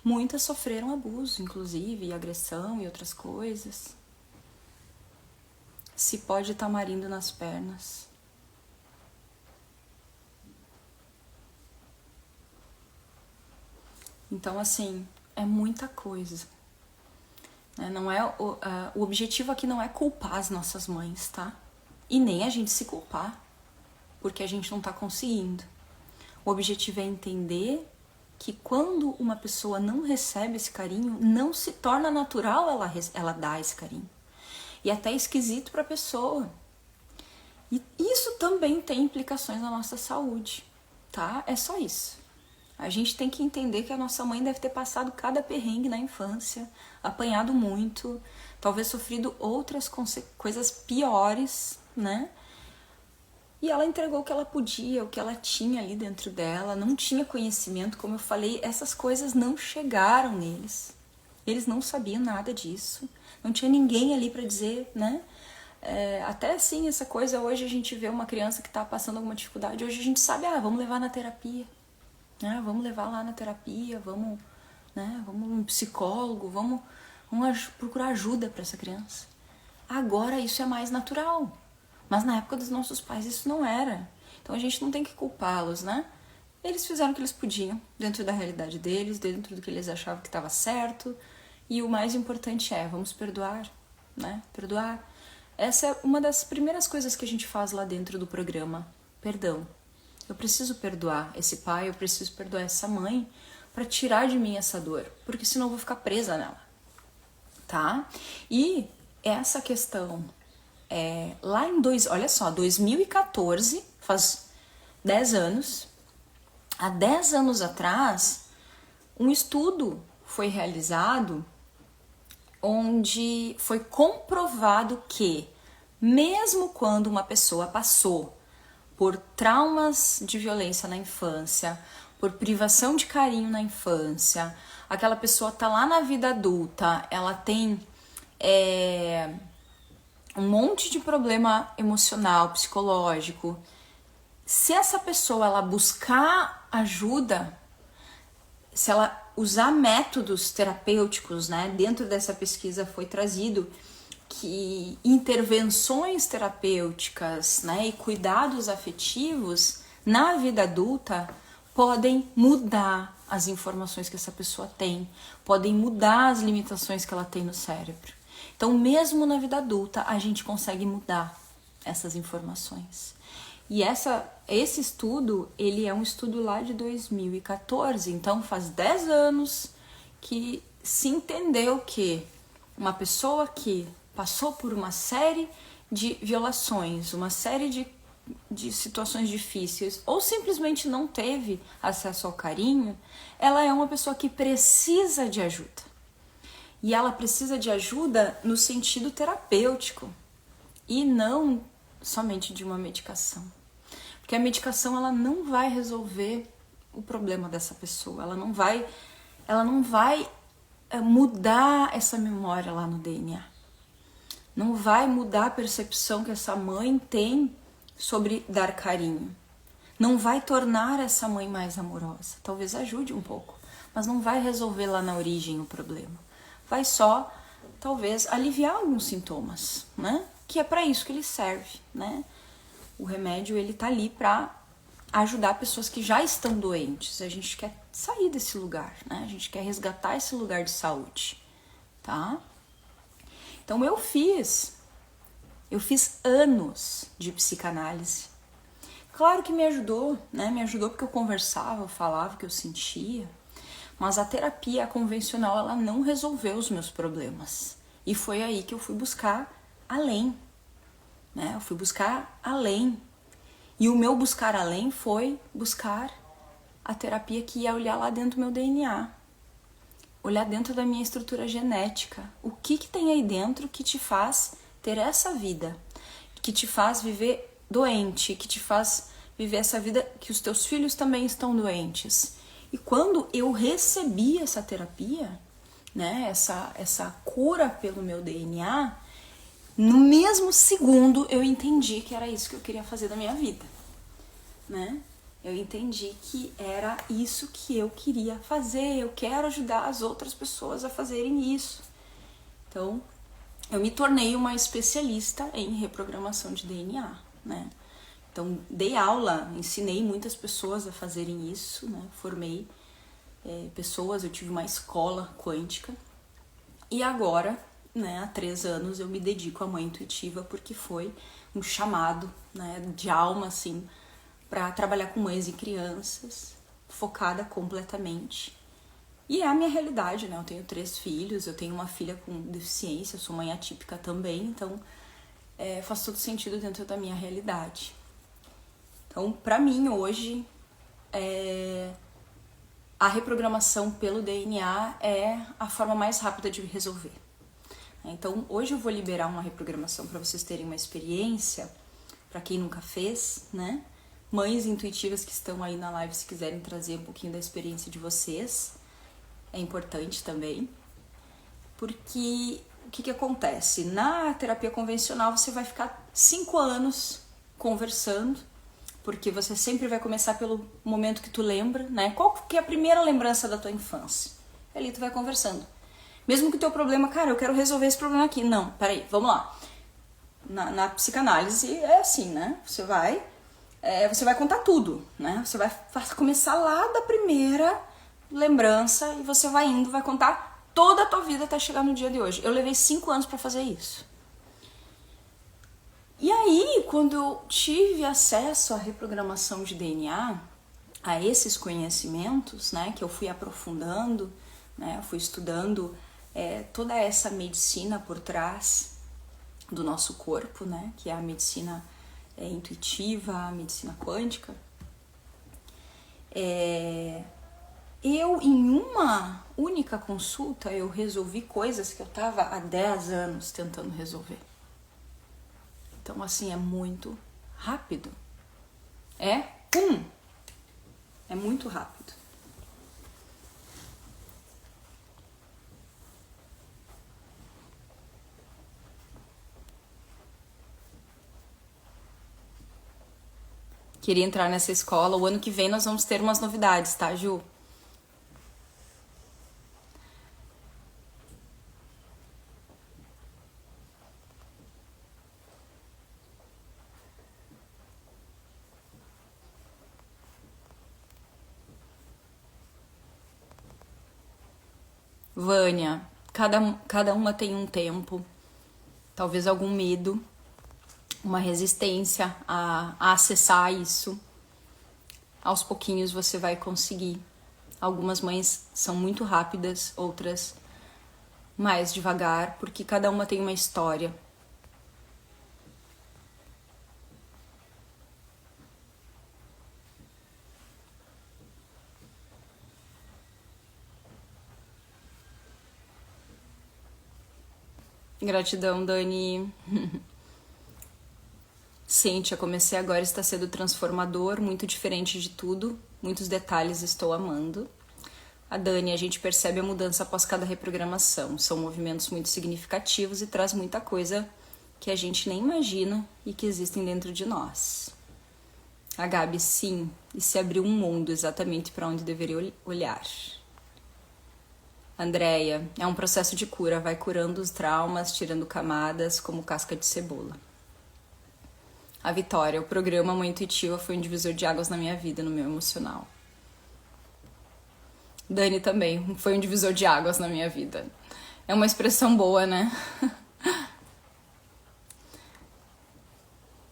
Muitas sofreram abuso, inclusive, e agressão e outras coisas. Cipó de tamarindo nas pernas. Então, assim, é muita coisa. Não é, o objetivo aqui não é culpar as nossas mães, tá? E nem a gente se culpar, porque a gente não tá conseguindo. O objetivo é entender que quando uma pessoa não recebe esse carinho, não se torna natural ela dar esse carinho. E até esquisito para a pessoa. E isso também tem implicações na nossa saúde, tá? É só isso. A gente tem que entender que a nossa mãe deve ter passado cada perrengue na infância, apanhado muito, talvez sofrido outras coisas piores, né? E ela entregou o que ela podia, o que ela tinha ali dentro dela, não tinha conhecimento, como eu falei, essas coisas não chegaram neles. Eles não sabiam nada disso, não tinha ninguém ali para dizer, né? Até assim, essa coisa, hoje a gente vê uma criança que está passando alguma dificuldade, hoje a gente sabe, vamos levar na terapia, né? Vamos levar lá na terapia, vamos, né? Vamos num psicólogo, vamos procurar ajuda para essa criança. Agora isso é mais natural, mas na época dos nossos pais isso não era. Então a gente não tem que culpá-los, né? Eles fizeram o que eles podiam, dentro da realidade deles, dentro do que eles achavam que estava certo. E o mais importante vamos perdoar, né? Perdoar. Essa é uma das primeiras coisas que a gente faz lá dentro do programa. Perdão. Eu preciso perdoar esse pai, eu preciso perdoar essa mãe para tirar de mim essa dor, porque senão eu vou ficar presa nela, tá? E essa questão, lá em 2014, faz 10 anos, há 10 anos atrás, um estudo foi realizado onde foi comprovado que, mesmo quando uma pessoa passou por traumas de violência na infância, por privação de carinho na infância, aquela pessoa tá lá na vida adulta, ela tem um monte de problema emocional, psicológico. Se essa pessoa ela buscar ajuda, se ela usar métodos terapêuticos, né? Dentro dessa pesquisa foi trazido que intervenções terapêuticas, né, e cuidados afetivos na vida adulta podem mudar as informações que essa pessoa tem, podem mudar as limitações que ela tem no cérebro. Então, mesmo na vida adulta, a gente consegue mudar essas informações. E esse estudo, ele é um estudo lá de 2014, então faz 10 anos que se entendeu que uma pessoa que passou por uma série de violações, uma série de situações difíceis, ou simplesmente não teve acesso ao carinho, ela é uma pessoa que precisa de ajuda. E ela precisa de ajuda no sentido terapêutico e não somente de uma medicação. Porque a medicação ela não vai resolver o problema dessa pessoa, ela não vai mudar essa memória lá no DNA. Não vai mudar a percepção que essa mãe tem sobre dar carinho. Não vai tornar essa mãe mais amorosa. Talvez ajude um pouco, mas não vai resolver lá na origem o problema. Vai só, talvez, aliviar alguns sintomas, né? Que é para isso que ele serve, né? O remédio, ele tá ali para ajudar pessoas que já estão doentes. A gente quer sair desse lugar, né? A gente quer resgatar esse lugar de saúde, tá? Então eu fiz anos de psicanálise. Claro que me ajudou, né? Me ajudou porque eu conversava, eu falava o que eu sentia. Mas a terapia convencional, ela não resolveu os meus problemas. E foi aí que eu fui buscar além, né? Eu fui buscar além. E o meu buscar além foi buscar a terapia que ia olhar lá dentro do meu DNA. Olhar dentro da minha estrutura genética. O que tem aí dentro que te faz ter essa vida? Que te faz viver doente, que te faz viver essa vida que os teus filhos também estão doentes. E quando eu recebi essa terapia, né, essa cura pelo meu DNA, no mesmo segundo eu entendi que era isso que eu queria fazer da minha vida, né? Eu entendi que era isso que eu queria fazer, eu quero ajudar as outras pessoas a fazerem isso. Então, eu me tornei uma especialista em reprogramação de DNA, né? Então, dei aula, ensinei muitas pessoas a fazerem isso, né? Formei pessoas, eu tive uma escola quântica. E agora, né, há 3 anos, eu me dedico à mãe intuitiva porque foi um chamado, né, de alma, assim, para trabalhar com mães e crianças, focada completamente. E é a minha realidade, né? Eu tenho 3 filhos, eu tenho uma filha com deficiência, eu sou mãe atípica também, então faz todo sentido dentro da minha realidade. Então, para mim, hoje, a reprogramação pelo DNA é a forma mais rápida de resolver. Então, hoje eu vou liberar uma reprogramação para vocês terem uma experiência, para quem nunca fez, né? Mães intuitivas que estão aí na live, se quiserem trazer um pouquinho da experiência de vocês, é importante também. porque o que acontece? Na terapia convencional você vai ficar 5 anos conversando, porque você sempre vai começar pelo momento que tu lembra, né? Qual que é a primeira lembrança da tua infância? Ali tu vai conversando. Mesmo que o teu problema, cara, eu quero resolver esse problema aqui. Não, peraí, vamos lá. Na psicanálise é assim, né? Você vai contar tudo, né? Você vai começar lá da primeira lembrança e você vai indo, vai contar toda a tua vida até chegar no dia de hoje. Eu levei 5 anos pra fazer isso. E aí, quando eu tive acesso à reprogramação de DNA, a esses conhecimentos, né, que eu fui aprofundando, né, eu fui estudando toda essa medicina por trás do nosso corpo, né, que é a medicina intuitiva, a medicina quântica, eu, em uma única consulta, eu resolvi coisas que eu estava há 10 anos tentando resolver. Então, assim, é muito rápido. É muito rápido. Queria entrar nessa escola. O ano que vem nós vamos ter umas novidades, tá, Ju? Vânia, cada uma tem um tempo, talvez algum medo, uma resistência a acessar isso. Aos pouquinhos você vai conseguir. Algumas mães são muito rápidas, outras mais devagar, porque cada uma tem uma história. Gratidão, Dani. Cíntia, comecei agora, está sendo transformador, muito diferente de tudo, muitos detalhes estou amando. A Dani, a gente percebe a mudança após cada reprogramação, são movimentos muito significativos e traz muita coisa que a gente nem imagina e que existem dentro de nós. A Gabi, sim, e se abriu um mundo exatamente para onde deveria olhar. Andréia, é um processo de cura, vai curando os traumas, tirando camadas como casca de cebola. A Vitória, o programa Mãe Intuitiva foi um divisor de águas na minha vida, no meu emocional. Dani também, foi um divisor de águas na minha vida. É uma expressão boa, né?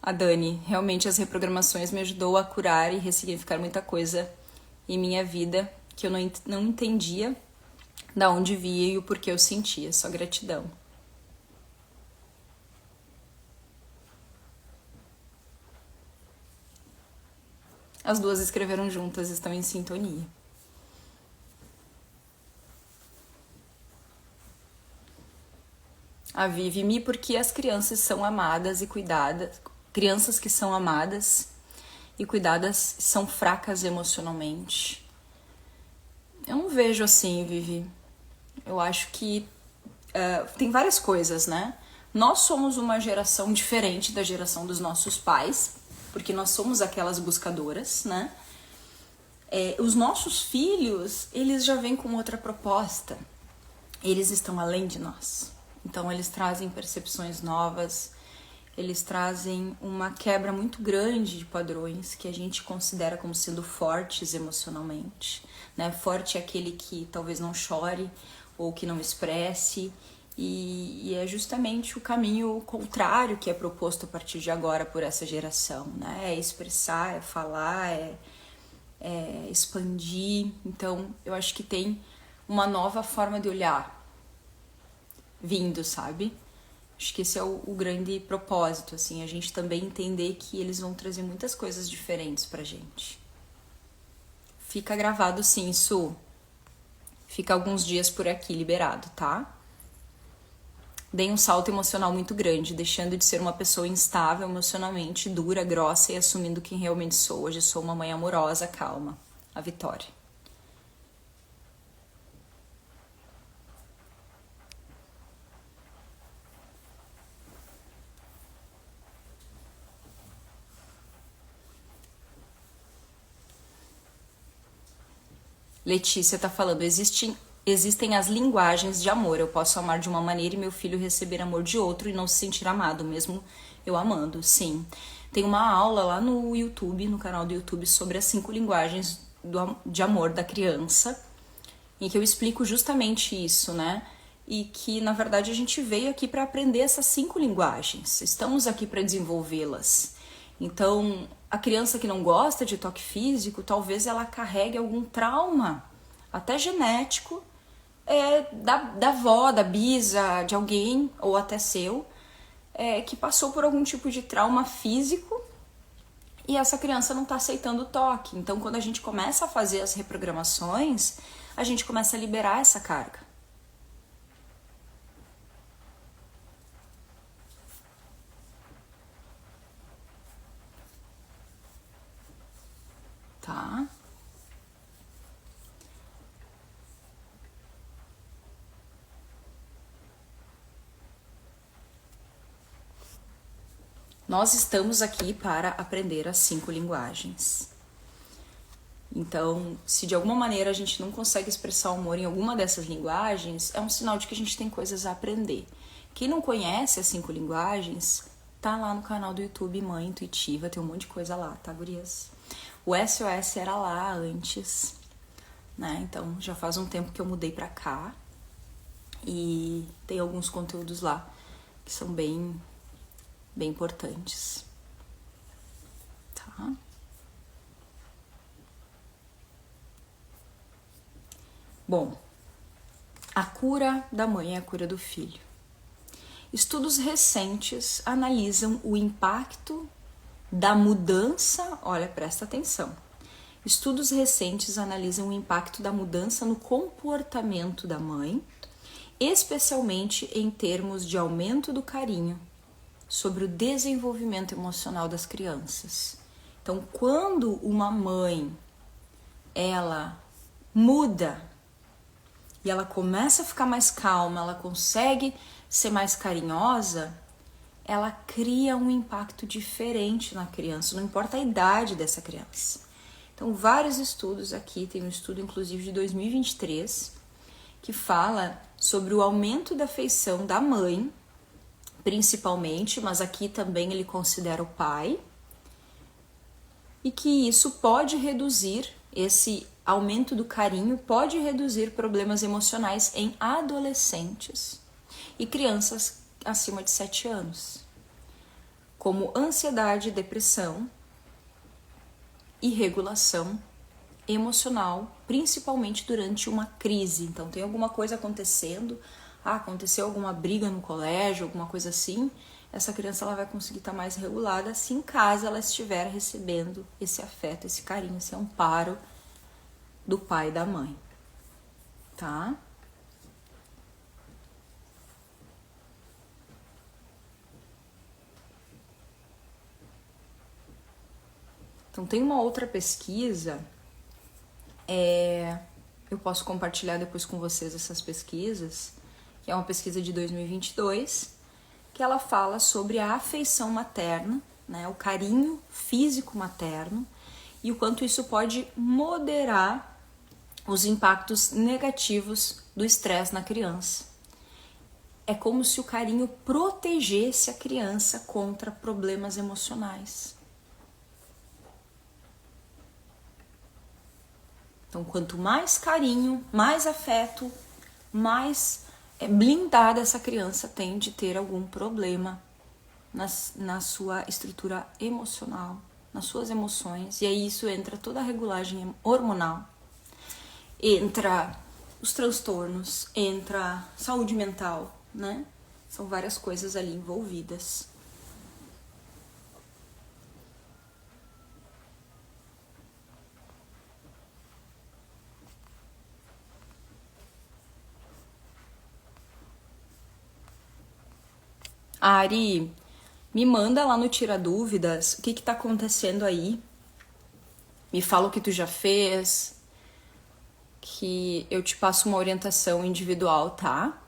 A Dani, realmente as reprogramações me ajudou a curar e ressignificar muita coisa em minha vida que eu não entendia da onde via e o porquê eu sentia. Só gratidão. As duas escreveram juntas, estão em sintonia. A Vivi, porque as crianças são amadas e cuidadas. Crianças que são amadas e cuidadas são fracas emocionalmente. Eu não vejo assim, Vivi. Eu acho que tem várias coisas, né? Nós somos uma geração diferente da geração dos nossos pais, porque nós somos aquelas buscadoras, né? Os nossos filhos, eles já vêm com outra proposta. Eles estão além de nós. Então, eles trazem percepções novas, eles trazem uma quebra muito grande de padrões que a gente considera como sendo fortes emocionalmente, né? Forte é aquele que talvez não chore ou que não expresse, e é justamente o caminho contrário que é proposto a partir de agora por essa geração, né? É expressar, é falar, é expandir. Então, eu acho que tem uma nova forma de olhar vindo, sabe? Acho que esse é o grande propósito, assim, a gente também entender que eles vão trazer muitas coisas diferentes pra gente. Fica gravado sim, Su. Fica alguns dias por aqui liberado, tá? Dei um salto emocional muito grande, deixando de ser uma pessoa instável emocionalmente, dura, grossa e assumindo quem realmente sou. Hoje sou uma mãe amorosa, calma. A Vitória. Letícia tá falando, existem as linguagens de amor. Eu posso amar de uma maneira e meu filho receber amor de outro e não se sentir amado, mesmo eu amando. Sim. Tem uma aula lá no YouTube, no canal do YouTube, sobre as 5 linguagens de amor da criança, em que eu explico justamente isso, né? E que, na verdade, a gente veio aqui para aprender essas 5 linguagens. Estamos aqui para desenvolvê-las. Então, a criança que não gosta de toque físico, talvez ela carregue algum trauma, até genético, da avó, da bisa, de alguém, ou até seu, que passou por algum tipo de trauma físico e essa criança não está aceitando o toque. Então, quando a gente começa a fazer as reprogramações, a gente começa a liberar essa carga. Tá? Nós estamos aqui para aprender as 5 linguagens. Então, se de alguma maneira a gente não consegue expressar o amor em alguma dessas linguagens, é um sinal de que a gente tem coisas a aprender. Quem não conhece as 5 linguagens, tá lá no canal do YouTube Mãe Intuitiva, tem um monte de coisa lá, tá, gurias? O SOS era lá antes, né? Então, já faz um tempo que eu mudei pra cá e tem alguns conteúdos lá que são bem importantes, tá? Bom, a cura da mãe é a cura do filho. Estudos recentes analisam o impacto da mudança, olha, presta atenção. Estudos recentes analisam o impacto da mudança no comportamento da mãe, especialmente em termos de aumento do carinho, sobre o desenvolvimento emocional das crianças. Então, quando uma mãe, ela muda e ela começa a ficar mais calma, ela consegue ser mais carinhosa, ela cria um impacto diferente na criança, não importa a idade dessa criança. Então, vários estudos aqui, tem um estudo inclusive de 2023, que fala sobre o aumento da afeição da mãe, principalmente, mas aqui também ele considera o pai, e que isso pode reduzir, esse aumento do carinho pode reduzir problemas emocionais em adolescentes e crianças acima de 7 anos, como ansiedade, depressão e regulação emocional, principalmente durante uma crise. Então, tem alguma coisa acontecendo, aconteceu alguma briga no colégio, alguma coisa assim, essa criança ela vai conseguir estar mais regulada se em casa ela estiver recebendo esse afeto, esse carinho, esse amparo do pai e da mãe, tá? Então, tem uma outra pesquisa, eu posso compartilhar depois com vocês essas pesquisas, que é uma pesquisa de 2022, que ela fala sobre a afeição materna, né, o carinho físico materno, e o quanto isso pode moderar os impactos negativos do estresse na criança. É como se o carinho protegesse a criança contra problemas emocionais. Então, quanto mais carinho, mais afeto, mais blindada essa criança tem de ter algum problema na sua estrutura emocional, nas suas emoções. E aí isso entra toda a regulagem hormonal, entra os transtornos, entra saúde mental, né? São várias coisas ali envolvidas. Ari, me manda lá no Tira Dúvidas o que tá acontecendo aí. Me fala o que tu já fez, que eu te passo uma orientação individual, tá?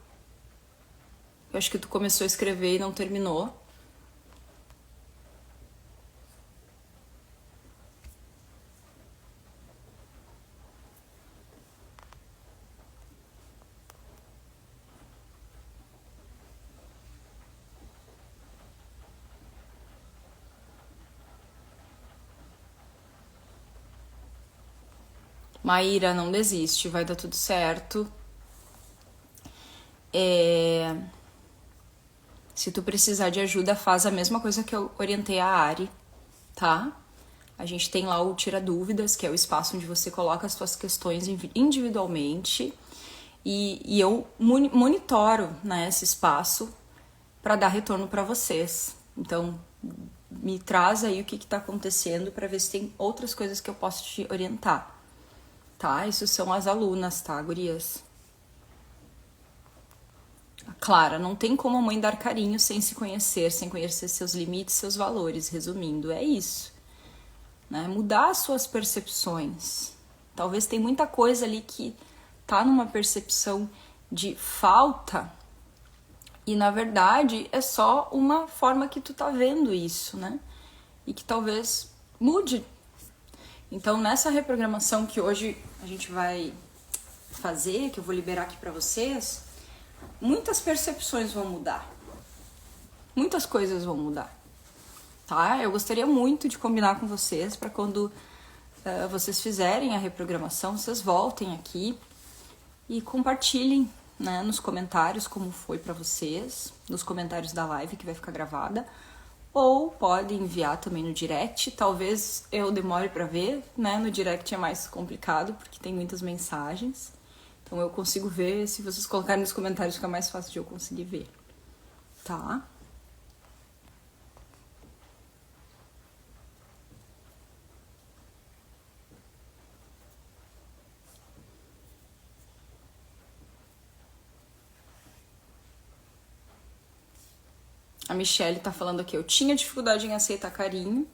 Eu acho que tu começou a escrever e não terminou. Maíra, não desiste, vai dar tudo certo. Se tu precisar de ajuda, faz a mesma coisa que eu orientei a Ari, tá? A gente tem lá o Tira Dúvidas, que é o espaço onde você coloca as suas questões individualmente. E eu monitoro, né, esse espaço para dar retorno para vocês. Então, me traz aí o que está acontecendo para ver se tem outras coisas que eu posso te orientar. Tá? Isso são as alunas, tá, gurias? Clara, não tem como a mãe dar carinho sem se conhecer, sem conhecer seus limites, seus valores. Resumindo, é isso. Né? Mudar as suas percepções. Talvez tem muita coisa ali que tá numa percepção de falta e, na verdade, é só uma forma que tu tá vendo isso, né? E que talvez mude. Então, nessa reprogramação que hoje a gente vai fazer, que eu vou liberar aqui pra vocês, muitas percepções vão mudar. Muitas coisas vão mudar. Tá? Eu gostaria muito de combinar com vocês para quando vocês fizerem a reprogramação, vocês voltem aqui e compartilhem, né, nos comentários como foi para vocês, nos comentários da live que vai ficar gravada, ou pode enviar também no direct. Talvez eu demore para ver, né? No direct é mais complicado porque tem muitas mensagens. Então eu consigo ver, se vocês colocarem nos comentários fica mais fácil de eu conseguir ver. Tá? A Michelle tá falando aqui, eu tinha dificuldade em aceitar carinho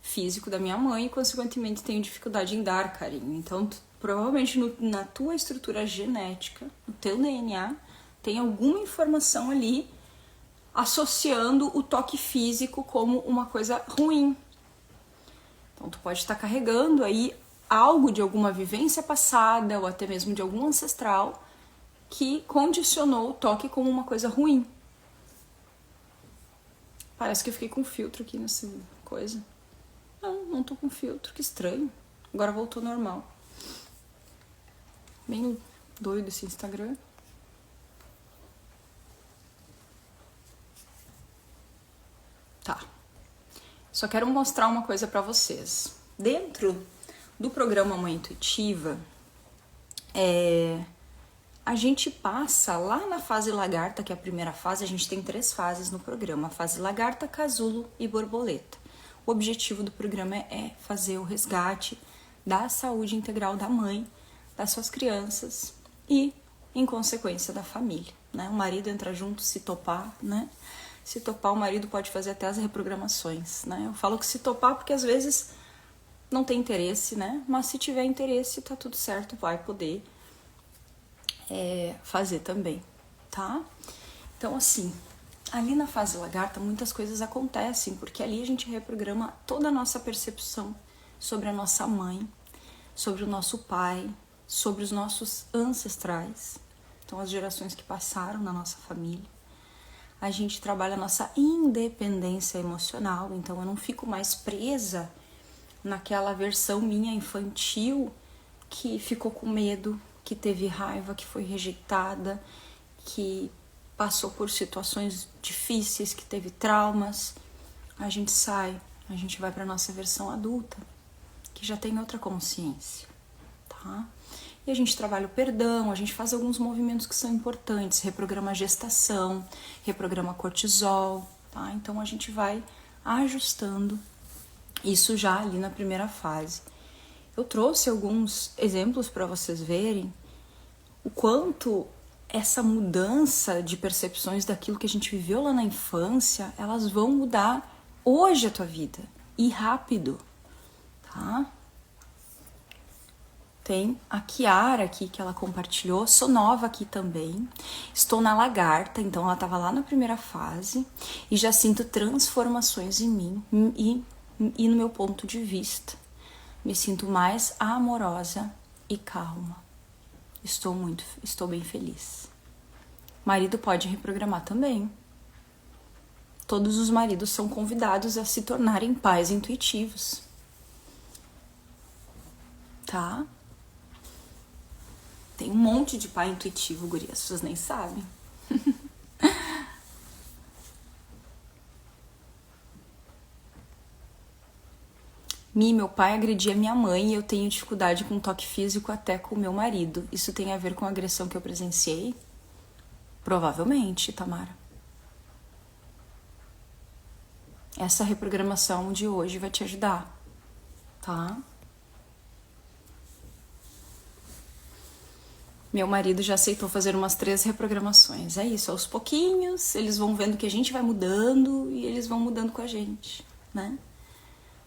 físico da minha mãe e, consequentemente, tenho dificuldade em dar carinho. Então, provavelmente na tua estrutura genética, no teu DNA, tem alguma informação ali associando o toque físico como uma coisa ruim. Então, tu pode estar carregando aí algo de alguma vivência passada ou até mesmo de algum ancestral que condicionou o toque como uma coisa ruim. Parece que eu fiquei com filtro aqui nessa coisa. Não tô com filtro, que estranho. Agora voltou normal. Bem doido esse Instagram. Tá. Só quero mostrar uma coisa pra vocês. Dentro do programa Mãe Intuitiva, a gente passa lá na fase lagarta, que é a primeira fase. A gente tem 3 fases no programa: a fase lagarta, casulo e borboleta. O objetivo do programa é fazer o resgate da saúde integral da mãe, das suas crianças e, em consequência, da família, né? O marido entra junto, se topar, né? Se topar, o marido pode fazer até as reprogramações, né? Eu falo que se topar porque às vezes não tem interesse, né? Mas se tiver interesse, tá tudo certo, vai poder fazer também, tá? Então, assim, ali na fase lagarta muitas coisas acontecem, porque ali a gente reprograma toda a nossa percepção sobre a nossa mãe, sobre o nosso pai, sobre os nossos ancestrais, então as gerações que passaram na nossa família. A gente trabalha a nossa independência emocional, então eu não fico mais presa naquela versão minha infantil que ficou com medo, que teve raiva, que foi rejeitada, que passou por situações difíceis, que teve traumas. A gente sai, a gente vai para nossa versão adulta, que já tem outra consciência, tá? E a gente trabalha o perdão, a gente faz alguns movimentos que são importantes, reprograma a gestação, reprograma cortisol, tá? Então a gente vai ajustando isso já ali na primeira fase. Eu trouxe alguns exemplos para vocês verem o quanto essa mudança de percepções daquilo que a gente viveu lá na infância, elas vão mudar hoje a tua vida, e rápido, tá? Tem a Kiara aqui que ela compartilhou, sou nova aqui também, estou na lagarta, então ela estava lá na primeira fase e já sinto transformações em mim e no meu ponto de vista. Me sinto mais amorosa e calma. Estou bem feliz. Marido pode reprogramar também. Todos os maridos são convidados a se tornarem pais intuitivos. Tá? Tem um monte de pai intuitivo, gurias, vocês nem sabem. Meu pai agredia minha mãe e eu tenho dificuldade com toque físico até com o meu marido. Isso tem a ver com a agressão que eu presenciei? Provavelmente, Tamara. Essa reprogramação de hoje vai te ajudar, tá? Meu marido já aceitou fazer umas 3 reprogramações. É isso, aos pouquinhos, eles vão vendo que a gente vai mudando e eles vão mudando com a gente, né?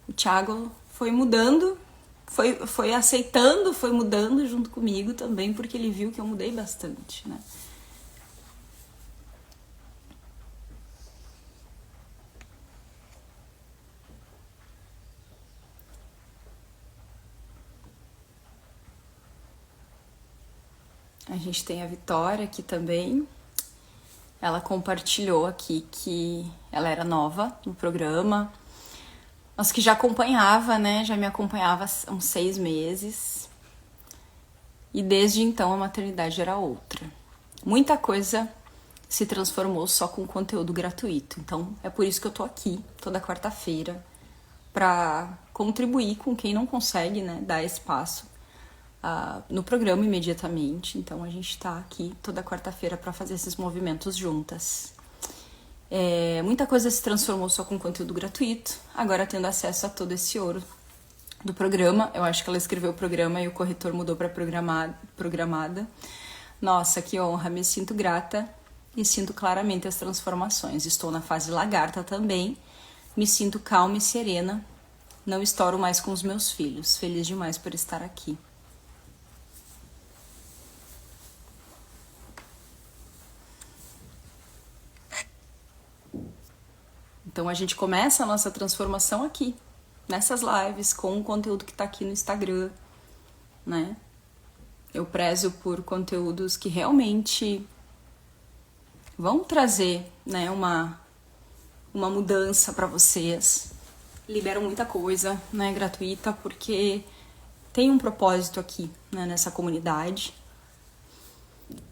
O Thiago foi mudando, foi aceitando, foi mudando junto comigo também, porque ele viu que eu mudei bastante, né? A gente tem a Vitória aqui também. Ela compartilhou aqui que ela era nova no programa. Mas que já acompanhava, né? Já me acompanhava há uns 6 meses. E desde então a maternidade era outra. Muita coisa se transformou só com conteúdo gratuito. Então é por isso que eu tô aqui toda quarta-feira para contribuir com quem não consegue, né? Dar espaço no programa imediatamente. Então a gente tá aqui toda quarta-feira para fazer esses movimentos juntas. Muita coisa se transformou só com conteúdo gratuito, agora tendo acesso a todo esse ouro do programa. Eu acho que ela escreveu o programa e o corretor mudou para programada. Nossa, que honra, me sinto grata e sinto claramente as transformações. Estou na fase lagarta também, me sinto calma e serena, não estouro mais com os meus filhos. Feliz demais por estar aqui. Então a gente começa a nossa transformação aqui, nessas lives, com o conteúdo que tá aqui no Instagram, né? Eu prezo por conteúdos que realmente vão trazer, né, uma mudança para vocês. Liberam muita coisa, né, gratuita, porque tem um propósito aqui, né, nessa comunidade.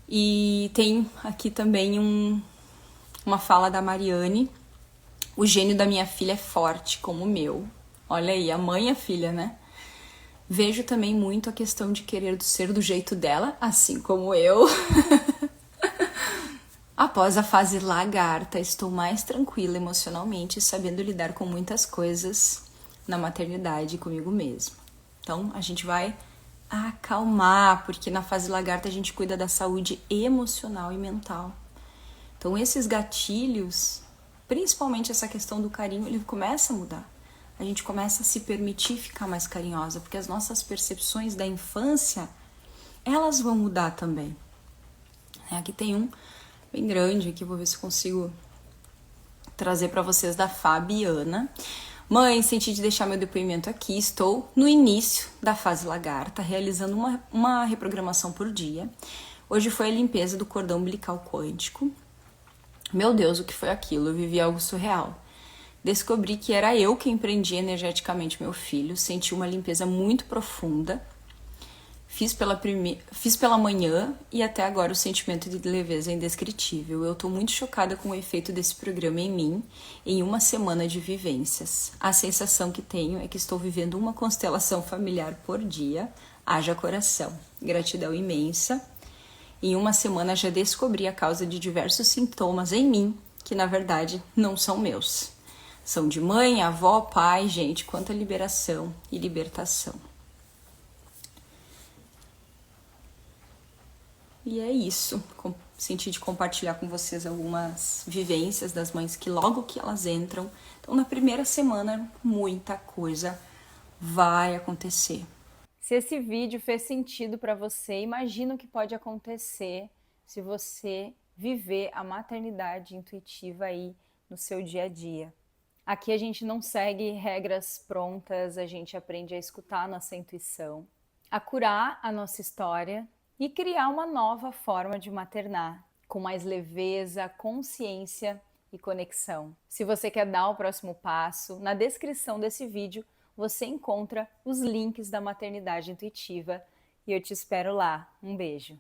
E tem aqui também uma fala da Mariane. O gênio da minha filha é forte, como o meu. Olha aí, a mãe e a filha, né? Vejo também muito a questão de querer ser do jeito dela, assim como eu. Após a fase lagarta, estou mais tranquila emocionalmente, sabendo lidar com muitas coisas na maternidade comigo mesma. Então, a gente vai acalmar, porque na fase lagarta a gente cuida da saúde emocional e mental. Então, esses gatilhos, principalmente essa questão do carinho, ele começa a mudar. A gente começa a se permitir ficar mais carinhosa, porque as nossas percepções da infância, elas vão mudar também. Aqui tem um bem grande, aqui vou ver se consigo trazer para vocês, da Fabiana. Mãe, senti de deixar meu depoimento aqui. Estou no início da fase lagarta, realizando uma reprogramação por dia. Hoje foi a limpeza do cordão umbilical quântico. Meu Deus, o que foi aquilo? Eu vivi algo surreal. Descobri que era eu quem prendia energeticamente meu filho. Senti uma limpeza muito profunda. Fiz pela manhã e até agora o sentimento de leveza é indescritível. Eu tô muito chocada com o efeito desse programa em mim em uma semana de vivências. A sensação que tenho é que estou vivendo uma constelação familiar por dia. Haja coração. Gratidão imensa. Em uma semana já descobri a causa de diversos sintomas em mim, que na verdade não são meus. São de mãe, avó, pai, gente, quanta liberação e libertação. E é isso, senti de compartilhar com vocês algumas vivências das mães que logo que elas entram, então na primeira semana muita coisa vai acontecer. Se esse vídeo fez sentido para você, imagina o que pode acontecer se você viver a maternidade intuitiva aí no seu dia a dia. Aqui a gente não segue regras prontas, a gente aprende a escutar a nossa intuição, a curar a nossa história e criar uma nova forma de maternar, com mais leveza, consciência e conexão. Se você quer dar o próximo passo, na descrição desse vídeo você encontra os links da maternidade intuitiva e eu te espero lá. Um beijo!